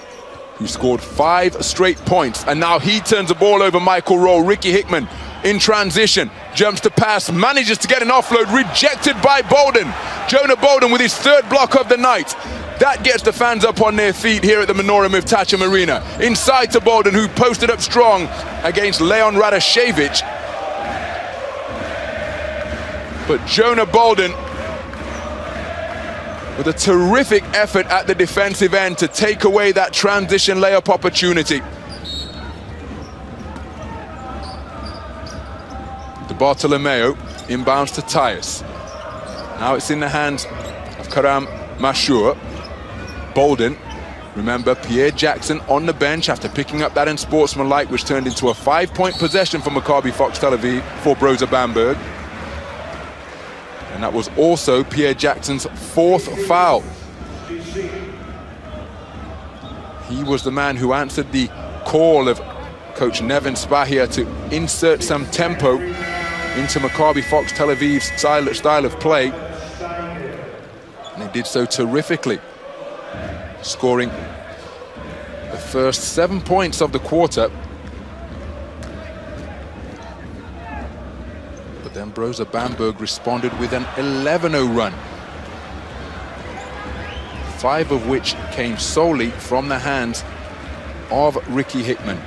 who scored 5 straight points, and now he turns the ball over Michael Rowe. Ricky Hickman in transition, jumps to pass, manages to get an offload, rejected by Bolden. Jonah Bolden with his third block of the night. That gets the fans up on their feet here at the Menorah Mivtachim Arena. Inside to Bolden, who posted up strong against Leon Radashevich. But Jonah Bolden with a terrific effort at the defensive end to take away that transition layup opportunity. De Bartolomeo inbounds to Tyus. Now it's in the hands of Karam Mashur. Bolden, remember Pierre Jackson on the bench after picking up that unsportsmanlike, which turned into a 5-point possession for Maccabi Fox Tel Aviv for Brose Bamberg. And that was also Pierre Jackson's 4th foul. He was the man who answered the call of Coach Nevin Spahia to insert some tempo into Maccabi Fox Tel Aviv's style of play. And he did so terrifically, scoring the first 7 points of the quarter. But then Brose Bamberg responded with an 11-0 run, 5 of which came solely from the hands of Ricky Hickman.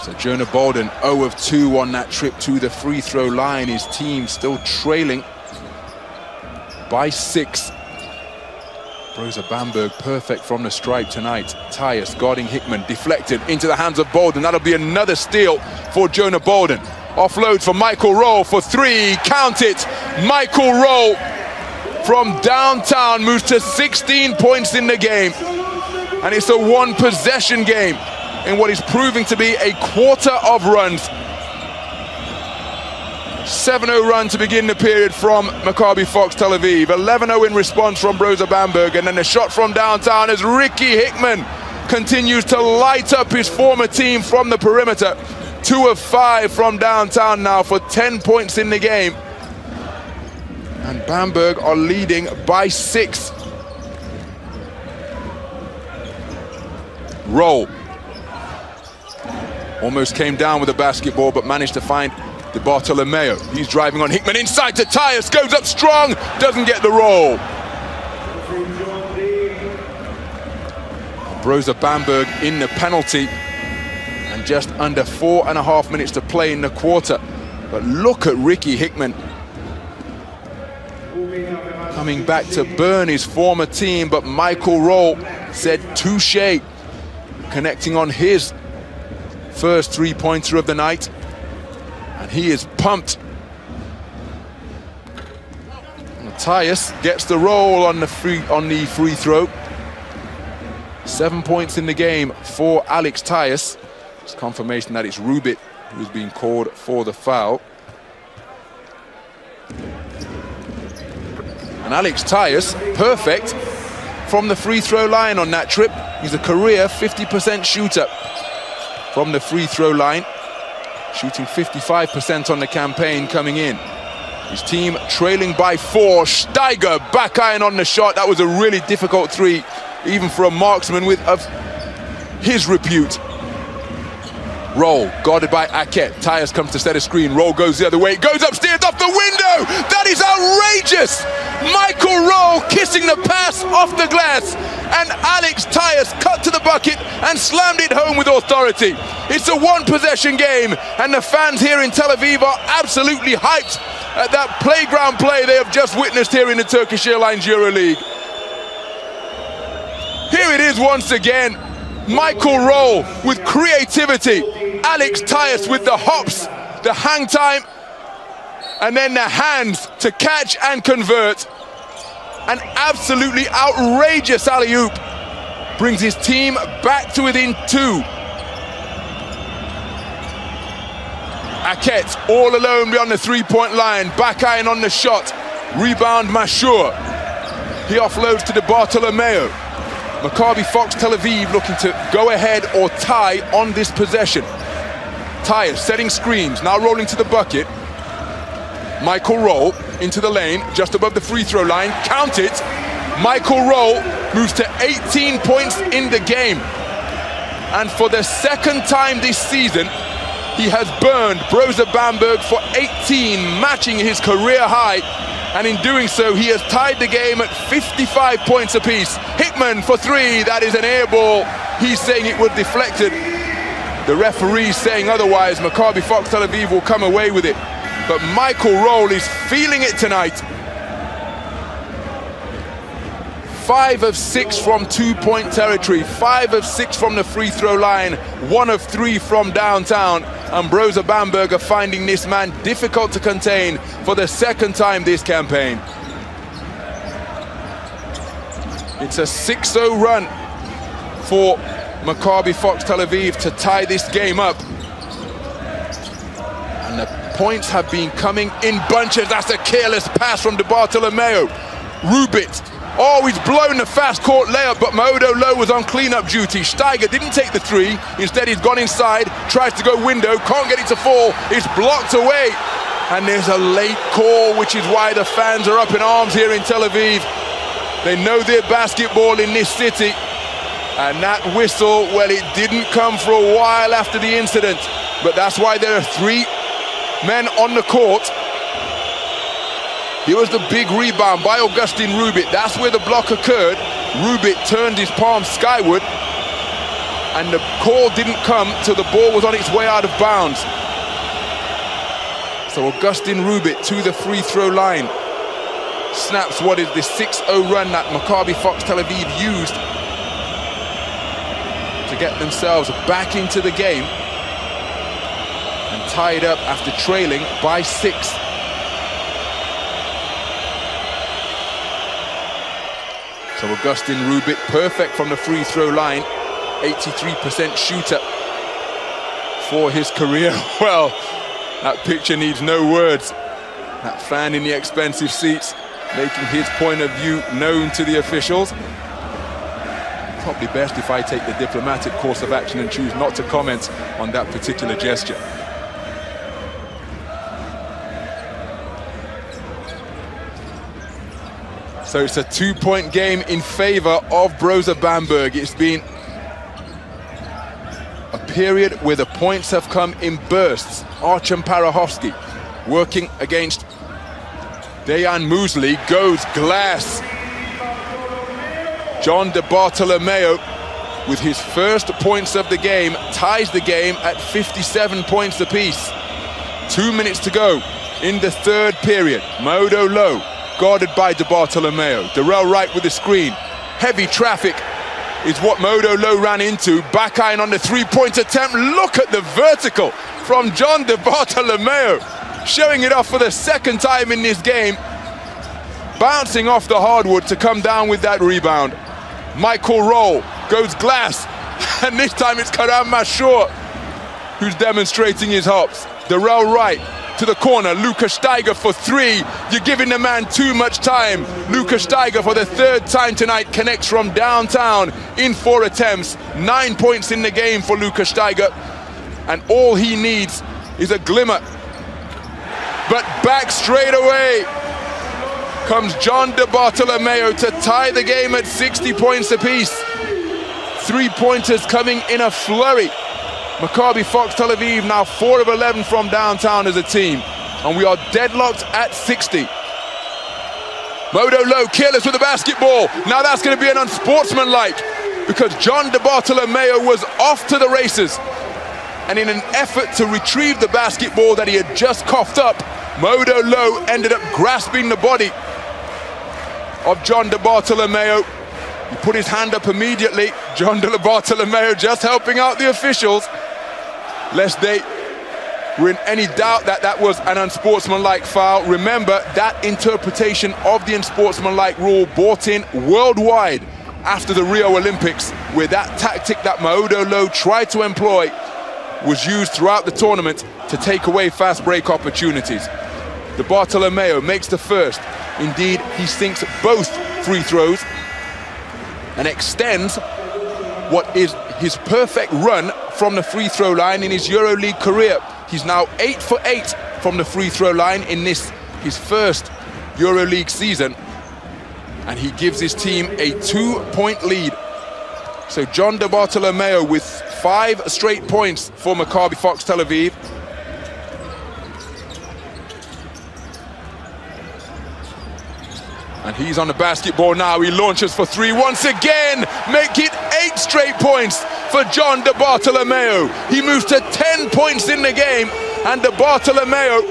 So Jonah Bolden 0 of 2 on that trip to the free throw line. His team still trailing by 6. Brose Bamberg perfect from the stripe tonight. Tyus guarding Hickman, deflected into the hands of Bolden. That'll be another steal for Jonah Bolden. Offload for Michael Roll for 3, count it. Michael Roll from downtown moves to 16 points in the game. And it's a 1-possession game in what is proving to be a quarter of runs. 7-0 run to begin the period from Maccabi Fox Tel Aviv. 11-0 in response from Brose Bamberg, and then a shot from downtown as Ricky Hickman continues to light up his former team from the perimeter. 2 of 5 from downtown now for 10 points in the game. And Bamberg are leading by 6. Roll. Almost came down with the basketball, but managed to find De Bartolomeo. He's driving on Hickman inside to Tyus, goes up strong, doesn't get the roll. Brose Bamberg in the penalty, and just under 4.5 minutes to play in the quarter. But look at Ricky Hickman coming back to burn his former team, but Michael Roll said touche, connecting on his first 3-pointer of the night. And he is pumped. Tyus gets the roll on the free throw. 7 points in the game for Alex Tyus. It's confirmation that it's Rubit who's being called for the foul. And Alex Tyus, perfect from the free throw line on that trip. He's a career 50% shooter from the free throw line, shooting 55% on the campaign coming in. His team trailing by 4. Steiger back iron on the shot. That was a really difficult 3, even for a marksman of his repute. Roll, guarded by Aket. Tyus comes to set a screen. Roll goes the other way. Goes upstairs off the window. That is outrageous. Michael Roll kissing the pass off the glass. And Alex Tyus cut to the bucket and slammed it home with authority. It's a 1-possession game, and the fans here in Tel Aviv are absolutely hyped at that playground play they have just witnessed here in the Turkish Airlines Euroleague. Here it is once again. Michael Roll with creativity. Alex Tyus with the hops, the hang time, and then the hands to catch and convert. An absolutely outrageous alley-oop brings his team back to within 2. Aket all alone beyond the 3-point line. Back iron on the shot. Rebound Mashur. He offloads to De Bartolomeo. Maccabi Fox Tel Aviv looking to go ahead or tie on this possession. Tyus setting screens, now rolling to the bucket. Michael Roll into the lane, just above the free throw line. Count it. Michael Roll moves to 18 points in the game. And for the second time this season, he has burned Brose Bamberg for 18, matching his career high. And in doing so, he has tied the game at 55 points apiece. Hickman for three, that is an air ball. He's saying it was deflected. The referee saying otherwise. Maccabi Fox Tel Aviv will come away with it. But Michael Roll is feeling it tonight. 5 of 6 from two-point territory, 5 of 6 from the free throw line, 1 of 3 from downtown. And Brose Bamberg are finding this man difficult to contain for the second time this campaign. It's a 6-0 run for Maccabi Fox Tel Aviv to tie this game up. And the points have been coming in bunches. That's a careless pass from DeBartolomeo. Rubit. Oh, he's blown the fast court layup, but Modo Low was on cleanup duty. Steiger didn't take the three. Instead, he's gone inside, tries to go window, can't get it to fall. It's blocked away. And there's a late call, which is why the fans are up in arms here in Tel Aviv. They know their basketball in this city. And that whistle, well, it didn't come for a while after the incident. But that's why there are 3 men on the court. Here was the big rebound by Augustin Rubit. That's where the block occurred. Rubit turned his palm skyward, and the call didn't come till the ball was on its way out of bounds. So Augustin Rubit to the free throw line. Snaps what is the 6-0 run that Maccabi Fox Tel Aviv used to get themselves back into the game and tied up after trailing by 6. So Augustin Rubit, perfect from the free throw line, 83% shooter for his career. Well, that picture needs no words. That fan in the expensive seats making his point of view known to the officials. Probably best if I take the diplomatic course of action and choose not to comment on that particular gesture. So it's a 2-point game in favor of Brose Bamberg. It's been a period where the points have come in bursts. Archam Parahovsky working against Dejan Muesli, goes glass. John DeBartolomeo with his first points of the game ties the game at 57 points apiece. 2 minutes to go in the third period. Modo Low guarded by DeBartolomeo. Darrell Wright with the screen. Heavy traffic is what Modo Low ran into. Back iron on the three-point attempt. Look at the vertical from John DeBartolomeo. Showing it off for the second time in this game. Bouncing off the hardwood to come down with that rebound. Michael Roll goes glass. And this time it's Karam Mashur who's demonstrating his hops. Darrell Wright to the corner. Luca Steiger for 3. You're giving the man too much time. Luca Steiger for the 3rd time tonight connects from downtown in 4 attempts. 9 points in the game for Luca Steiger. And all he needs is a glimmer. But back straight away comes John DeBartolomeo to tie the game at 60 points apiece. 3-pointers coming in a flurry. Maccabi Fox Tel Aviv now 4 of 11 from downtown as a team. And we are deadlocked at 60. Modo Low careless with the basketball. Now that's going to be an unsportsmanlike because John DeBartolomeo was off to the races. And in an effort to retrieve the basketball that he had just coughed up, Modo Low ended up grasping the body of John DeBartolomeo. He put his hand up immediately. John DeBartolomeo just helping out the officials, lest they were in any doubt that that was an unsportsmanlike foul. Remember, that interpretation of the unsportsmanlike rule brought in worldwide after the Rio Olympics, where that tactic that Modo Low tried to employ was used throughout the tournament to take away fast break opportunities. DeBartolomeo makes the first. Indeed, he sinks both free throws and extends what is his perfect run from the free throw line in his Euroleague career. He's now 8 for 8 from the free throw line in this, his first Euroleague season. And he gives his team a 2-point lead. So John DeBartolomeo with 5 straight points for Maccabi Fox Tel Aviv. And he's on the basketball now. He launches for 3 once again. Make it 8 straight points for John De Bartolomeo. He moves to 10 points in the game, and De Bartolomeo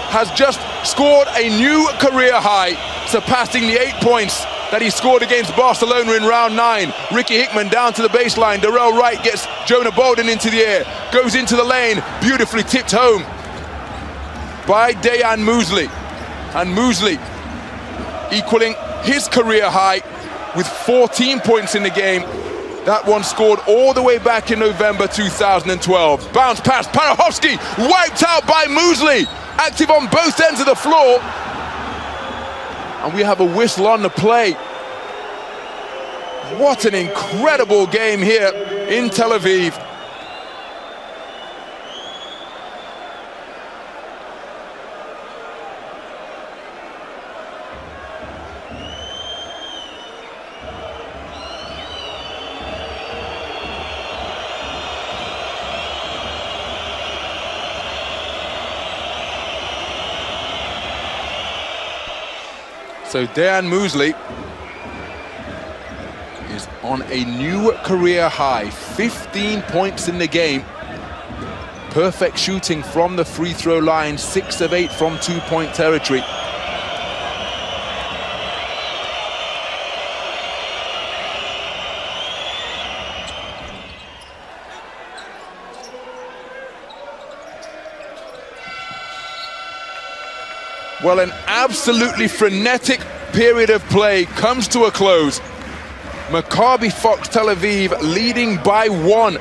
has just scored a new career high, surpassing the 8 points that he scored against Barcelona in round 9. Ricky Hickman down to the baseline. Darrell Wright gets Jonah Bolden into the air, goes into the lane, beautifully tipped home by Dejan Musley. And Musley equaling his career high with 14 points in the game. That one scored all the way back in November 2012. Bounce pass, Parachowski wiped out by Musley. Active on both ends of the floor. And we have a whistle on the play. What an incredible game here in Tel Aviv. So Dejan Musley is on a new career high, 15 points in the game. Perfect shooting from the free throw line, 6 of 8 from 2-point territory. Well, an absolutely frenetic period of play comes to a close. Maccabi Fox Tel Aviv leading by 1.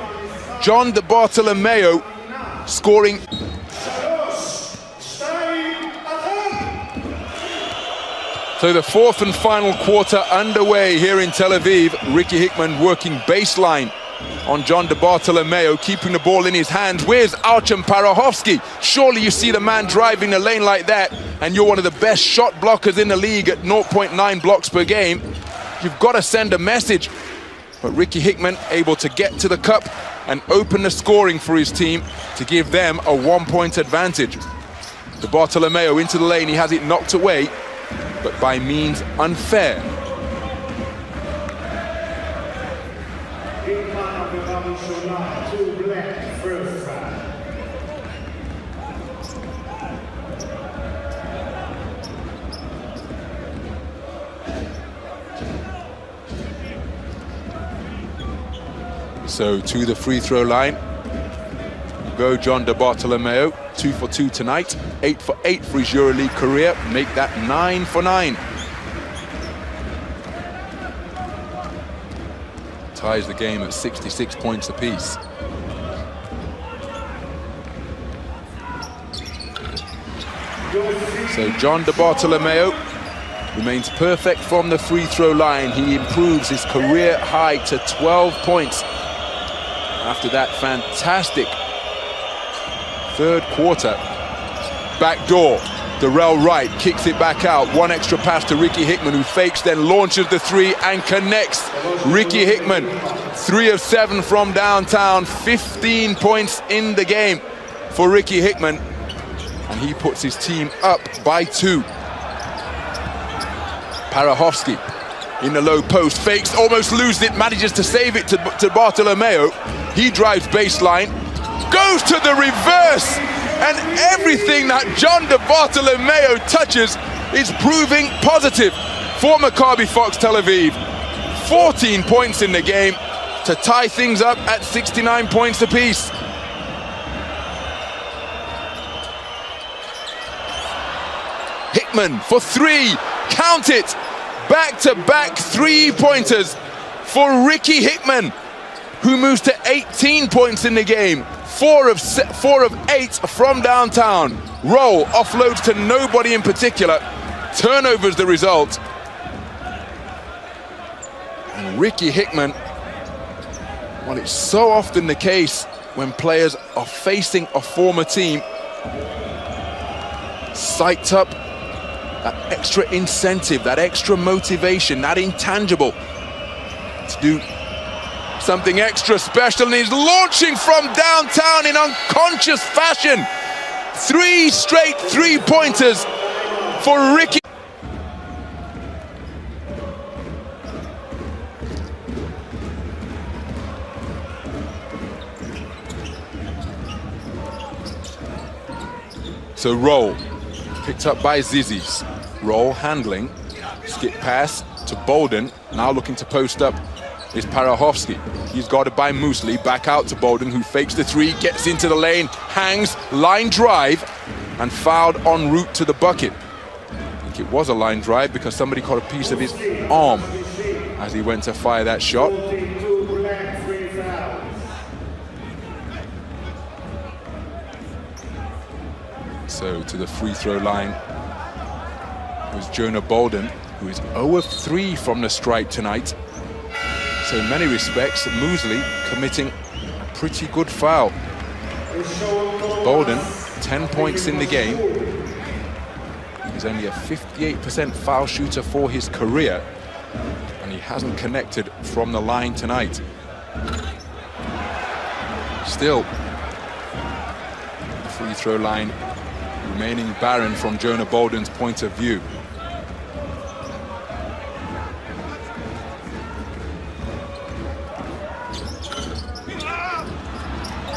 John De Bartolomeo scoring. So the 4th and final quarter underway here in Tel Aviv. Ricky Hickman working baseline on John De Bartolomeo, keeping the ball in his hands. Where's Archim Parachowski? Surely you see the man driving the lane like that, and you're one of the best shot blockers in the league at 0.9 blocks per game. You've got to send a message. But Ricky Hickman able to get to the cup and open the scoring for his team to give them a 1-point advantage. De Bartolomeo into the lane, he has it knocked away, but by means unfair. So to the free throw line go John De Bartolomeo, 2 for 2 tonight, 8 for 8 for his Euroleague career, make that 9 for 9. Ties the game at 66 points apiece. So John De Bartolomeo remains perfect from the free throw line. He improves his career high to 12 points after that fantastic third quarter. Backdoor, Darrell Wright kicks it back out. One extra pass to Ricky Hickman, who fakes, then launches the 3 and connects. Ricky Hickman, 3 of 7 from downtown, 15 points in the game for Ricky Hickman. And he puts his team up by 2. Parachowski in the low post, fakes, almost loses it, manages to save it to Bartolomeo. He drives baseline, goes to the reverse, and everything that John De Bartolomeo touches is proving positive for Maccabi Fox Tel Aviv. 14 points in the game to tie things up at 69 points apiece. Hickman for 3, count it! Back-to-back 3-pointers for Ricky Hickman, who moves to 18 points in the game. 4 of 8 from downtown. Roll, offloads to nobody in particular. Turnovers the result. And Ricky Hickman, well, it's so often the case when players are facing a former team, psyched up, that extra incentive, that extra motivation, that intangible to do something extra special, and he's launching from downtown in unconscious fashion. 3 straight three-pointers for Ricky. So Roll, picked up by Zizis. Roll handling, skip pass to Bolden, now looking to post up is Parachovski. He's guarded by Muesli, back out to Bolden, who fakes the 3, gets into the lane, hangs, line drive, and fouled en route to the bucket. I think it was a line drive because somebody caught a piece of his arm as he went to fire that shot. So to the free throw line was Jonah Bolden, who is 0 of 3 from the stripe tonight. So in many respects, Muesli committing a pretty good foul. Bolden, 10 points in the game. He's only a 58% foul shooter for his career, and he hasn't connected from the line tonight. Still, the free throw line remaining barren from Jonah Bolden's point of view.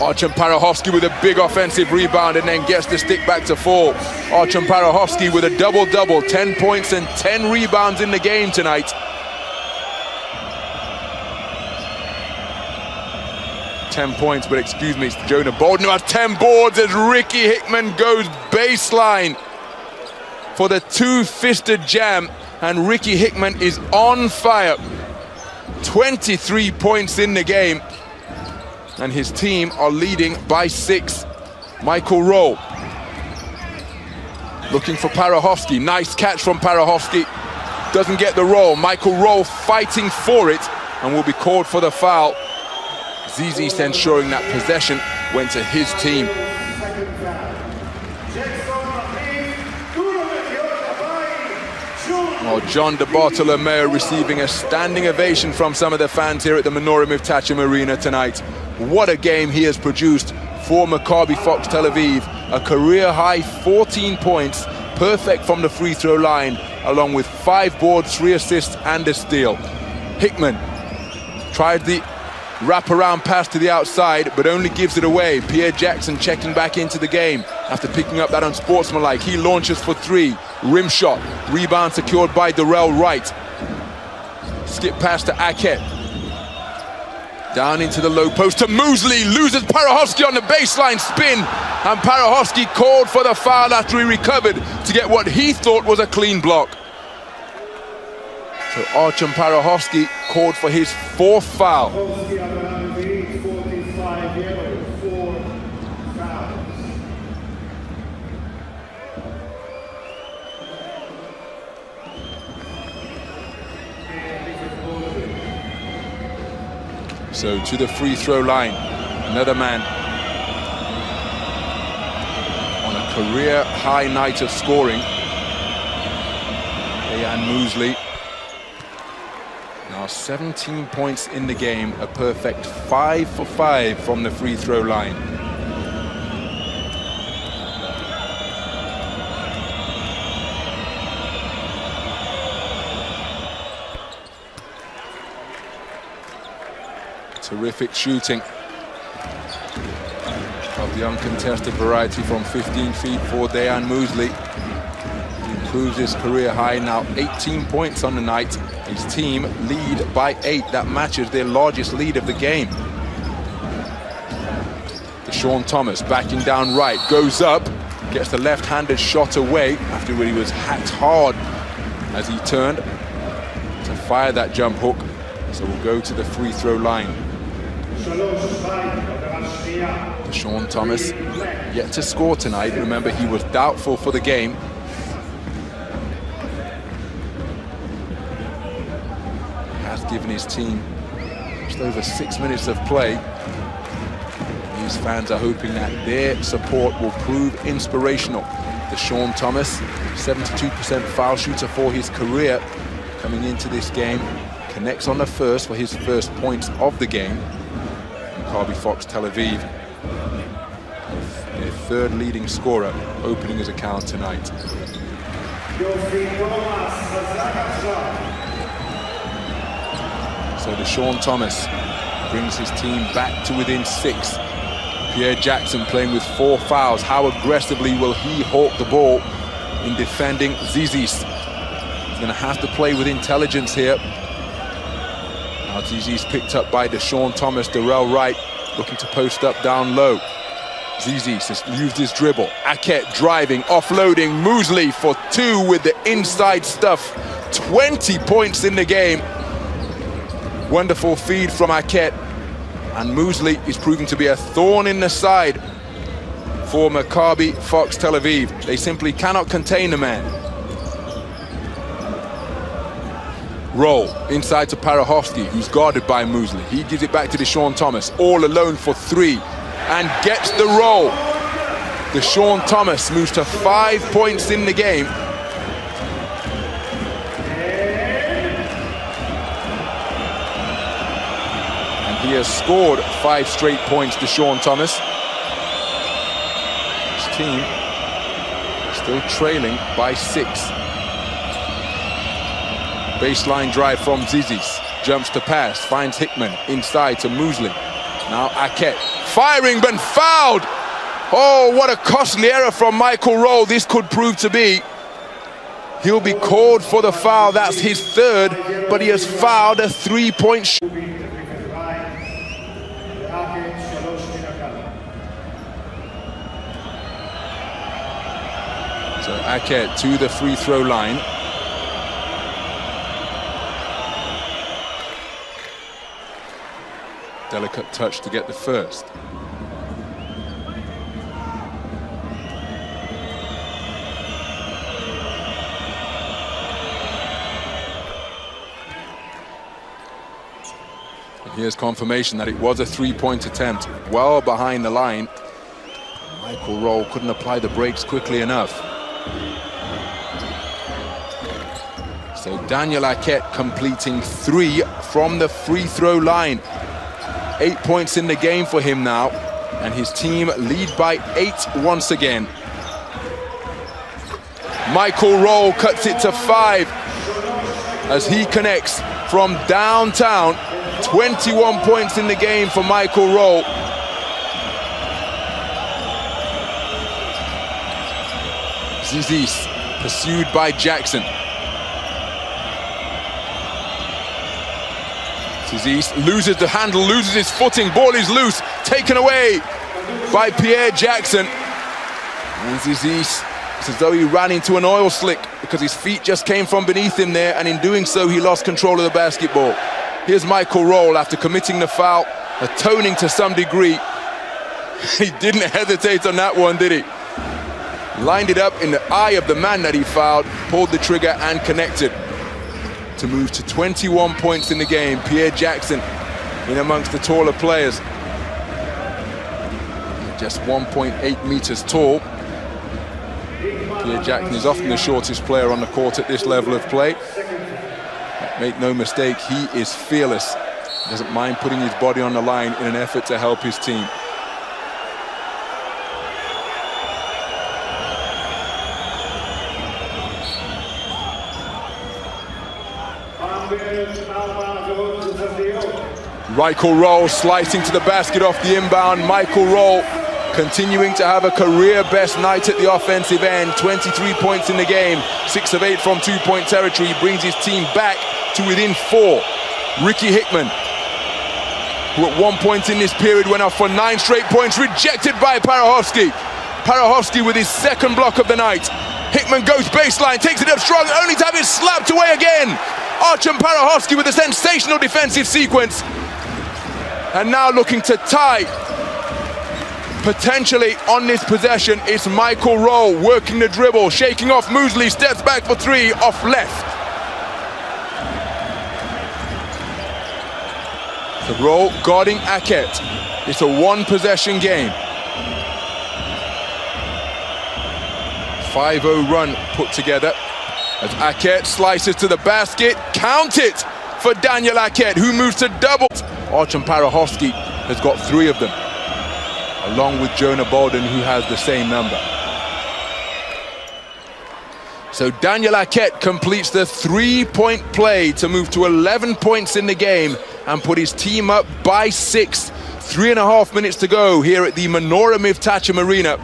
Archon Parachovski with a big offensive rebound and then gets the stick back to fall. Archon Parachovski with a double-double, 10 points and 10 rebounds in the game tonight. Ten points, but excuse me, it's Jonah Bolden who has 10 boards as Ricky Hickman goes baseline for the two-fisted jam, and Ricky Hickman is on fire. 23 points in the game, and his team are leading by 6. Michael Rowe looking for Parachovski. Nice catch from Parachovski. Doesn't get the roll. Michael Rowe fighting for it and will be called for the foul. Zizis ensuring that possession went to his team. Oh, John de Bartolomeo receiving a standing ovation from some of the fans here at the Menorah Miftachim Arena tonight. What a game he has produced for Maccabi Fox Tel Aviv. A career-high 14 points, perfect from the free throw line, along with 5 boards, 3 assists and a steal. Hickman tried the wrap-around pass to the outside, but only gives it away. Pierre Jackson checking back into the game after picking up that unsportsmanlike. He launches for 3, rim shot, rebound secured by Darrell Wright. Skip pass to Aket. Down into the low post to Muesli, loses Parachovski on the baseline spin, and Parachovski called for the foul after he recovered to get what he thought was a clean block. So Archon Parachovski called for his 4th foul. So to the free throw line, another man on a career high night of scoring. Dejan Muesli. Now 17 points in the game, a perfect 5 for 5 from the free throw line. Terrific shooting of the uncontested variety from 15 feet for Dejan Muesli. He improves his career high, now 18 points on the night. His team lead by 8. That matches their largest lead of the game. Deshaun Thomas backing down right, goes up, gets the left-handed shot away after he was hacked hard as he turned to fire that jump hook. So we'll go to the free throw line. Deshaun Thomas yet to score tonight. Remember, he was doubtful for the game. Has given his team just over 6 minutes of play. These fans are hoping that their support will prove inspirational. Deshaun Thomas, 72% foul shooter for his career, coming into this game. connects on the first for his first points of the game. Maccabi Fox Tel Aviv, their third leading scorer, opening his account tonight. So Deshaun Thomas brings his team back to within 6. Pierre Jackson playing with 4 fouls. How aggressively will he hawk the ball in defending Zizis? He's going to have to play with intelligence here. Now Zizis picked up by Deshaun Thomas. Darrell Wright looking to post up down low. Zizis has used his dribble. Aket driving, offloading. Mosley for 2 with the inside stuff. 20 points in the game. Wonderful feed from Aket. And Mosley is proving to be a thorn in the side for Maccabi Fox Tel Aviv. They simply cannot contain the man. Roll inside to Parahovsky, who's guarded by Mosley. He gives it back to Deshaun Thomas, all alone for 3, and gets the roll. Deshaun Thomas moves to 5 points in the game. He has scored 5 straight points, Deshaun Thomas. His team still trailing by 6. Baseline drive from Zizis. Jumps to pass, finds Hickman inside to Mosley. Now Aket firing, but fouled. Oh, what a costly error from Michael Rowe this could prove to be. He'll be called for the foul. That's his 3rd, but he has fouled a 3-point shot. So Aket to the free throw line. Delicate touch to get the first. And here's confirmation that it was a 3-point attempt, well behind the line. Michael Rowe couldn't apply the brakes quickly enough. So Daniel Aket completing 3 from the free throw line. 8 points in the game for him now, and his team lead by 8 once again. Michael Rowe cuts it to 5 as he connects from downtown. 21 points in the game for Michael Rowe. Zizis pursued by Jackson. Zizis loses the handle, loses his footing, ball is loose, taken away by Pierre Jackson. And Zizis, it's as though he ran into an oil slick because his feet just came from beneath him there, and in doing so he lost control of the basketball. Here's Michael Rowe after committing the foul, atoning to some degree. He didn't hesitate on that one, did he? Lined it up in the eye of the man that he fouled, pulled the trigger and connected to move to 21 points in the game. Pierre Jackson in amongst the taller players. Just 1.8 meters tall. Pierre Jackson is often the shortest player on the court at this level of play. Make no mistake, he is fearless. He doesn't mind putting his body on the line in an effort to help his team. Michael Rowe slicing to the basket off the inbound. Michael Rowe continuing to have a career-best night at the offensive end. 23 points in the game, 6 of 8 from 2-point territory. He brings his team back to within 4. Ricky Hickman, who at one point in this period went off for 9 straight points, rejected by Parahovsky. Parahovsky with his 2nd block of the night. Hickman goes baseline, takes it up strong, only to have it slapped away again. Archon Parahovsky with a sensational defensive sequence. And now looking to tie, potentially on this possession. It's Michael Rowe working the dribble, shaking off Mosley, steps back for 3, off left. The Rowe guarding Aket. It's a 1-possession game. 5-0 run put together as Aket slices to the basket. Count it! for Daniel Aket, who moves to double. Archon Parahowski has got 3 of them, along with Jonah Bolden, who has the same number. So Daniel Aket completes the 3-point play to move to 11 points in the game and put his team up by 6. 3.5 minutes to go here at the Menorah Mivtachem Arena.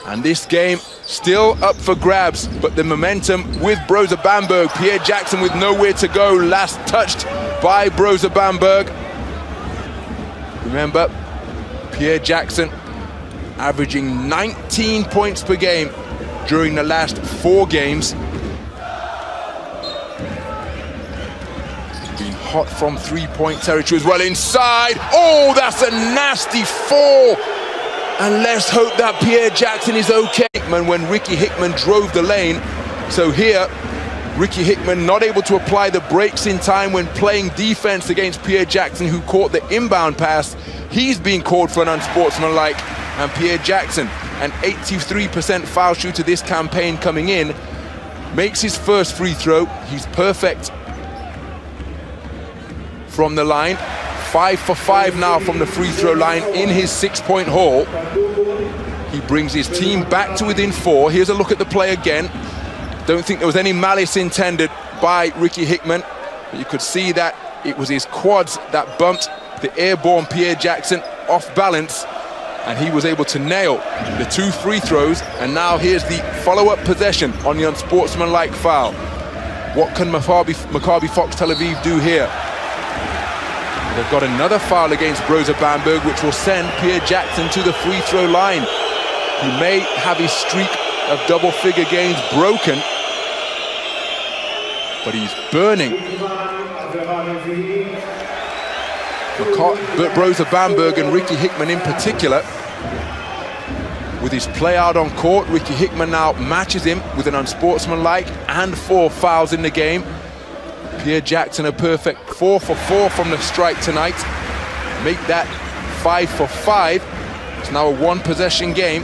And this game still up for grabs, but the momentum with Brose Bamberg. Pierre Jackson with nowhere to go, last touched by Brose Bamberg. Remember, Pierre Jackson averaging 19 points per game during the last 4 games. Been hot from 3-point territory as well inside. Oh, that's a nasty fall. And let's hope that Pierre Jackson is okay when Ricky Hickman drove the lane. So here, Ricky Hickman not able to apply the brakes in time when playing defense against Pierre Jackson, who caught the inbound pass. He's being called for an unsportsmanlike, and Pierre Jackson, an 83% foul shooter this campaign coming in, makes his first free throw. He's perfect from the line. 5 for 5 now from the free throw line in his 6-point haul. He brings his team back to within 4. Here's a look at the play again. Don't think there was any malice intended by Ricky Hickman, but you could see that it was his quads that bumped the airborne Pierre Jackson off balance, and he was able to nail the 2 free throws. And now here's the follow-up possession on the unsportsmanlike foul. What can Maccabi Fox Tel Aviv do here? They've got another foul against Brose Bamberg, which will send Pierre Jackson to the free throw line. He may have his streak of double-figure games broken, but he's burning. Brose Bamberg and Ricky Hickman in particular. With his play out on court, Ricky Hickman now matches him with an unsportsmanlike and 4 fouls in the game. Pierre Jackson a perfect 4 for 4 from the strike tonight. Make that 5 for 5. It's now a 1-possession game.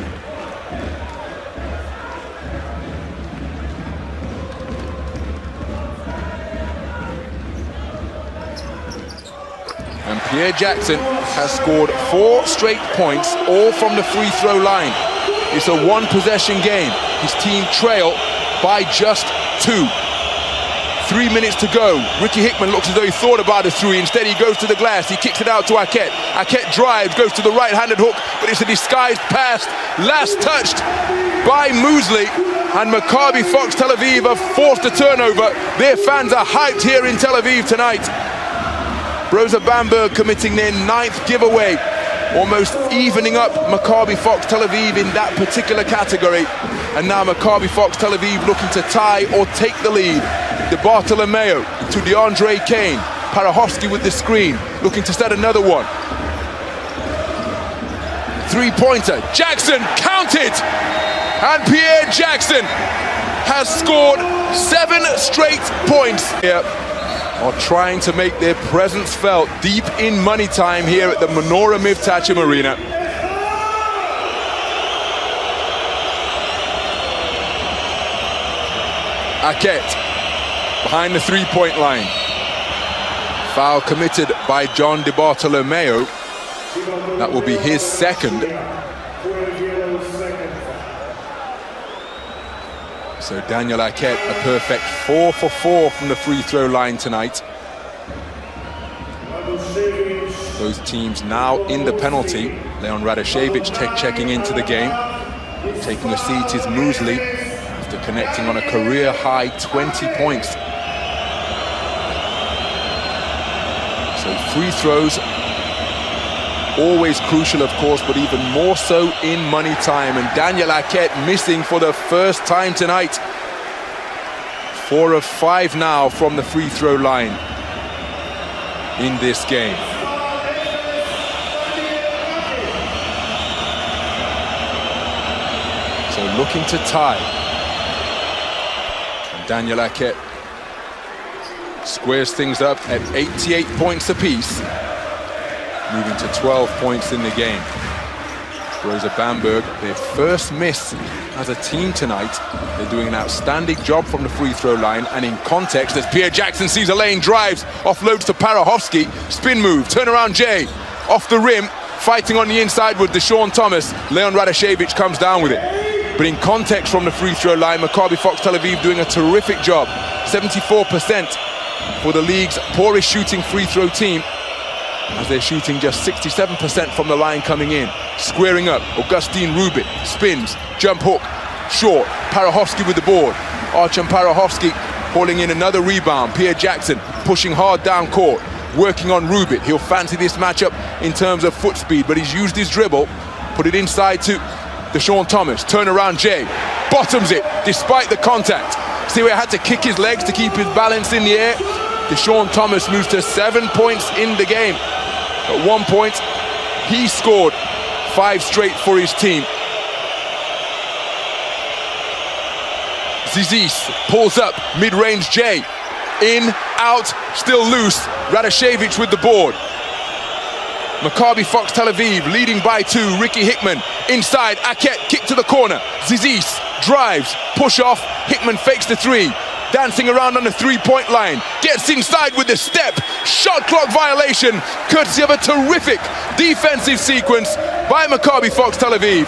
And Pierre Jackson has scored 4 straight points, all from the free throw line. It's a 1-possession game. His team trail by just 2. 3 minutes to go. Ricky Hickman looks as though he thought about a 3. Instead, he goes to the glass. He kicks it out to Aket. Aket drives, goes to the right-handed hook, but it's a disguised pass. Last touched by Mosley. And Maccabi Fox Tel Aviv have forced a turnover. Their fans are hyped here in Tel Aviv tonight. Brose Bamberg committing their 9th giveaway, almost evening up Maccabi Fox Tel Aviv in that particular category. And now Maccabi Fox Tel Aviv looking to tie or take the lead. De Bartolomeo to DeAndre Kane. Parahowski with the screen, looking to set another one. 3-pointer. Jackson counted! And Pierre Jackson has scored 7 straight points here. Are trying to make their presence felt deep in money time here at the Menorah Mivtachem Arena. Aket behind the 3-point line. Foul committed by John De Bartolomeo. That will be his 2nd. So Daniel Aket, a perfect 4 for 4 from the free throw line tonight. Both teams now in the penalty. Leon Radishevich checking into the game. Taking a seat is Mosley after connecting on a career-high 20 points. So free throws, always crucial, of course, but even more so in money time. And Daniel Aket missing for the first time tonight. 4 of 5 now from the free throw line in this game. So looking to tie. And Daniel Aket squares things up at 88 points apiece, moving to 12 points in the game. Brose Bamberg, their first miss as a team tonight. They're doing an outstanding job from the free throw line, and in context, as Pierre Jackson sees a lane, drives, offloads to Parachowski, spin move, turnaround J, off the rim, fighting on the inside with Deshaun Thomas. Leon Radashevich comes down with it. But in context from the free throw line, Maccabi Fox Tel Aviv doing a terrific job. 74% for the league's poorest shooting free throw team, as they're shooting just 67% from the line coming in. Squaring up, Augustine Rubit spins, jump hook, short, Parachowski with the board. Archon Parachowski hauling in another rebound. Pierre Jackson pushing hard down court, working on Rubit. He'll fancy this matchup in terms of foot speed, but he's used his dribble, put it inside to Deshaun Thomas, turnaround Jay, bottoms it despite the contact. See where he had to kick his legs to keep his balance in the air. Deshaun Thomas moves to 7 points in the game. At 1 point, he scored 5 straight for his team. Zizis pulls up, mid-range J. In, out, still loose. Radashevich with the board. Maccabi Fox Tel Aviv leading by 2. Ricky Hickman inside. Aket kick to the corner. Zizis drives, push off. Hickman fakes the 3. Dancing around on the three-point line. Gets inside with the step. Shot clock violation, courtesy of a terrific defensive sequence by Maccabi Fox Tel Aviv.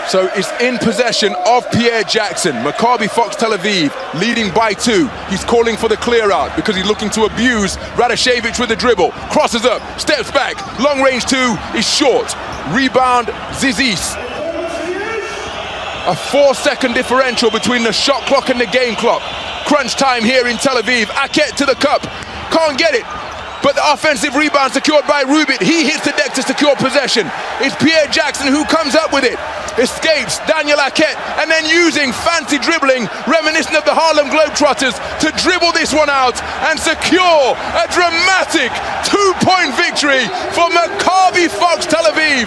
So it's in possession of Pierre Jackson. Maccabi Fox Tel Aviv leading by 2. He's calling for the clear out because he's looking to abuse Radashevich with the dribble. Crosses up, steps back. Long range 2 is short. Rebound Zizis. A 4-second differential between the shot clock and the game clock. Crunch time here in Tel Aviv. Aket to the cup. Can't get it. But the offensive rebound secured by Rubit. He hits the deck to secure possession. It's Pierre Jackson who comes up with it. Escapes Daniel Aket, and then using fancy dribbling, reminiscent of the Harlem Globetrotters, to dribble this one out and secure a dramatic 2-point victory for Maccabi Fox Tel Aviv.